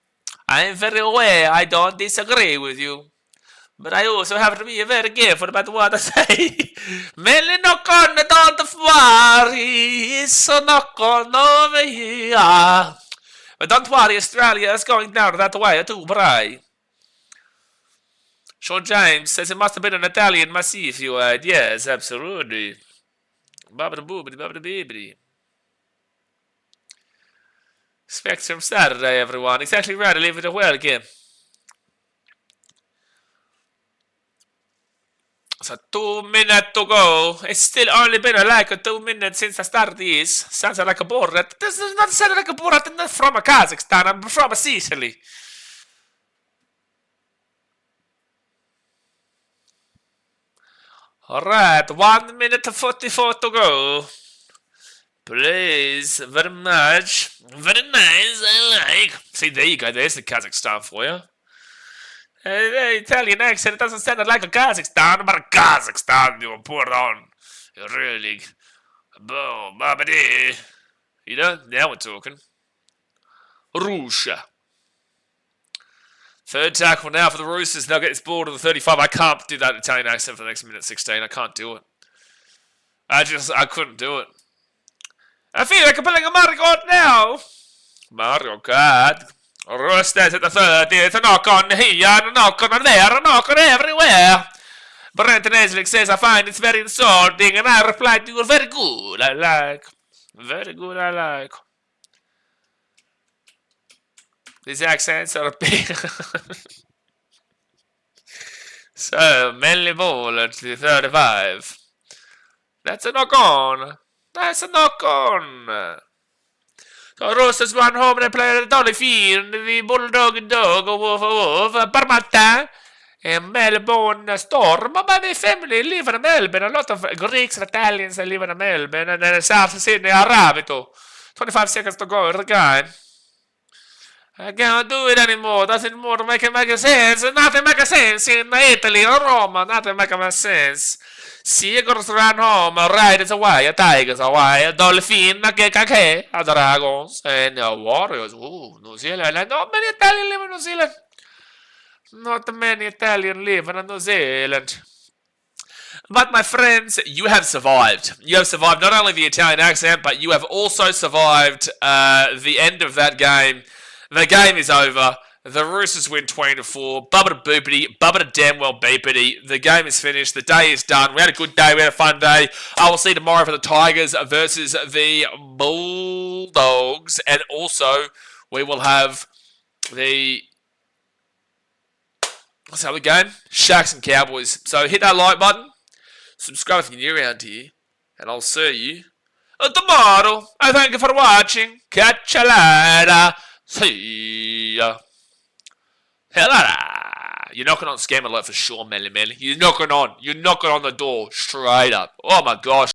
I am very aware I don't disagree with you. But I also have to be very careful about what I say. Manly knock on, don't worry. It's a knock on over here. But don't worry, Australia is going down that way too, Bray. Sean James says it must have been an Italian massif you had. Yes, absolutely. Babbity boobity, babbity beebity. Spectrum Saturday, everyone. Exactly right. I leave it well again. So 2 minutes to go. It's still only been like 2 minutes since I started this. Sounds like a Borat. This does not sound like a Borat. I'm not from Kazakhstan. I'm from Sicily. Alright, 1 minute and 44 to go. Please, very much. Very nice, I like. See, there you go. There's the Kazakhstan for you. The Italian accent, it doesn't sound like a Kazakhstan, but a Kazakhstan you put on. Really. Boom, babadi. You know, now we're talking. Russia. Third tackle now for the Roosters. They'll get this ball to the 35. I can't do that Italian accent for the next minute 16. I can't do it. I couldn't do it. I feel like I'm playing a Mario Kart now. Mario Kart. Roosters at the 30th. A knock on here, a knock on there, a knock on everywhere. Brenton Eslick says, I find it's very insulting, and I reply to you, very good, I like. Very good, I like. These accents are big. So, Manly Ball at the 35. That's a knock on. That's a knock on. So, Roosters run home and they play the Dolphin, the Bulldog Dog, Woof, Parmatta. In Melbourne Storm, but my family live in Melbourne. A lot of Greeks and Italians live in Melbourne, and then South Sydney Arabito. 25 seconds to go in the game. I can't do it anymore. Doesn't more make sense. Nothing makes sense in Italy or Roma. Nothing makes sense. Seagulls run home, Raiders away, Tigers away, Dolphin, Dragons, and Warriors. Ooh, New Zealand. Not many Italians live in New Zealand. Not many Italians live in New Zealand. But my friends, you have survived. You have survived not only the Italian accent, but you have also survived the end of that game. The game is over. The Roosters win 20-4. Bubba boopity, Bubba damn well beepity. The game is finished. The day is done. We had a good day. We had a fun day. I will see you tomorrow for the Tigers versus the Bulldogs. And also, we will have the... What's the other game? Sharks and Cowboys. So hit that like button. Subscribe if you're new around here. And I'll see you tomorrow. I thank you for watching. Catch you later. See ya. You're knocking on scam alert for sure, Melly. You're knocking on the door straight up. Oh my gosh.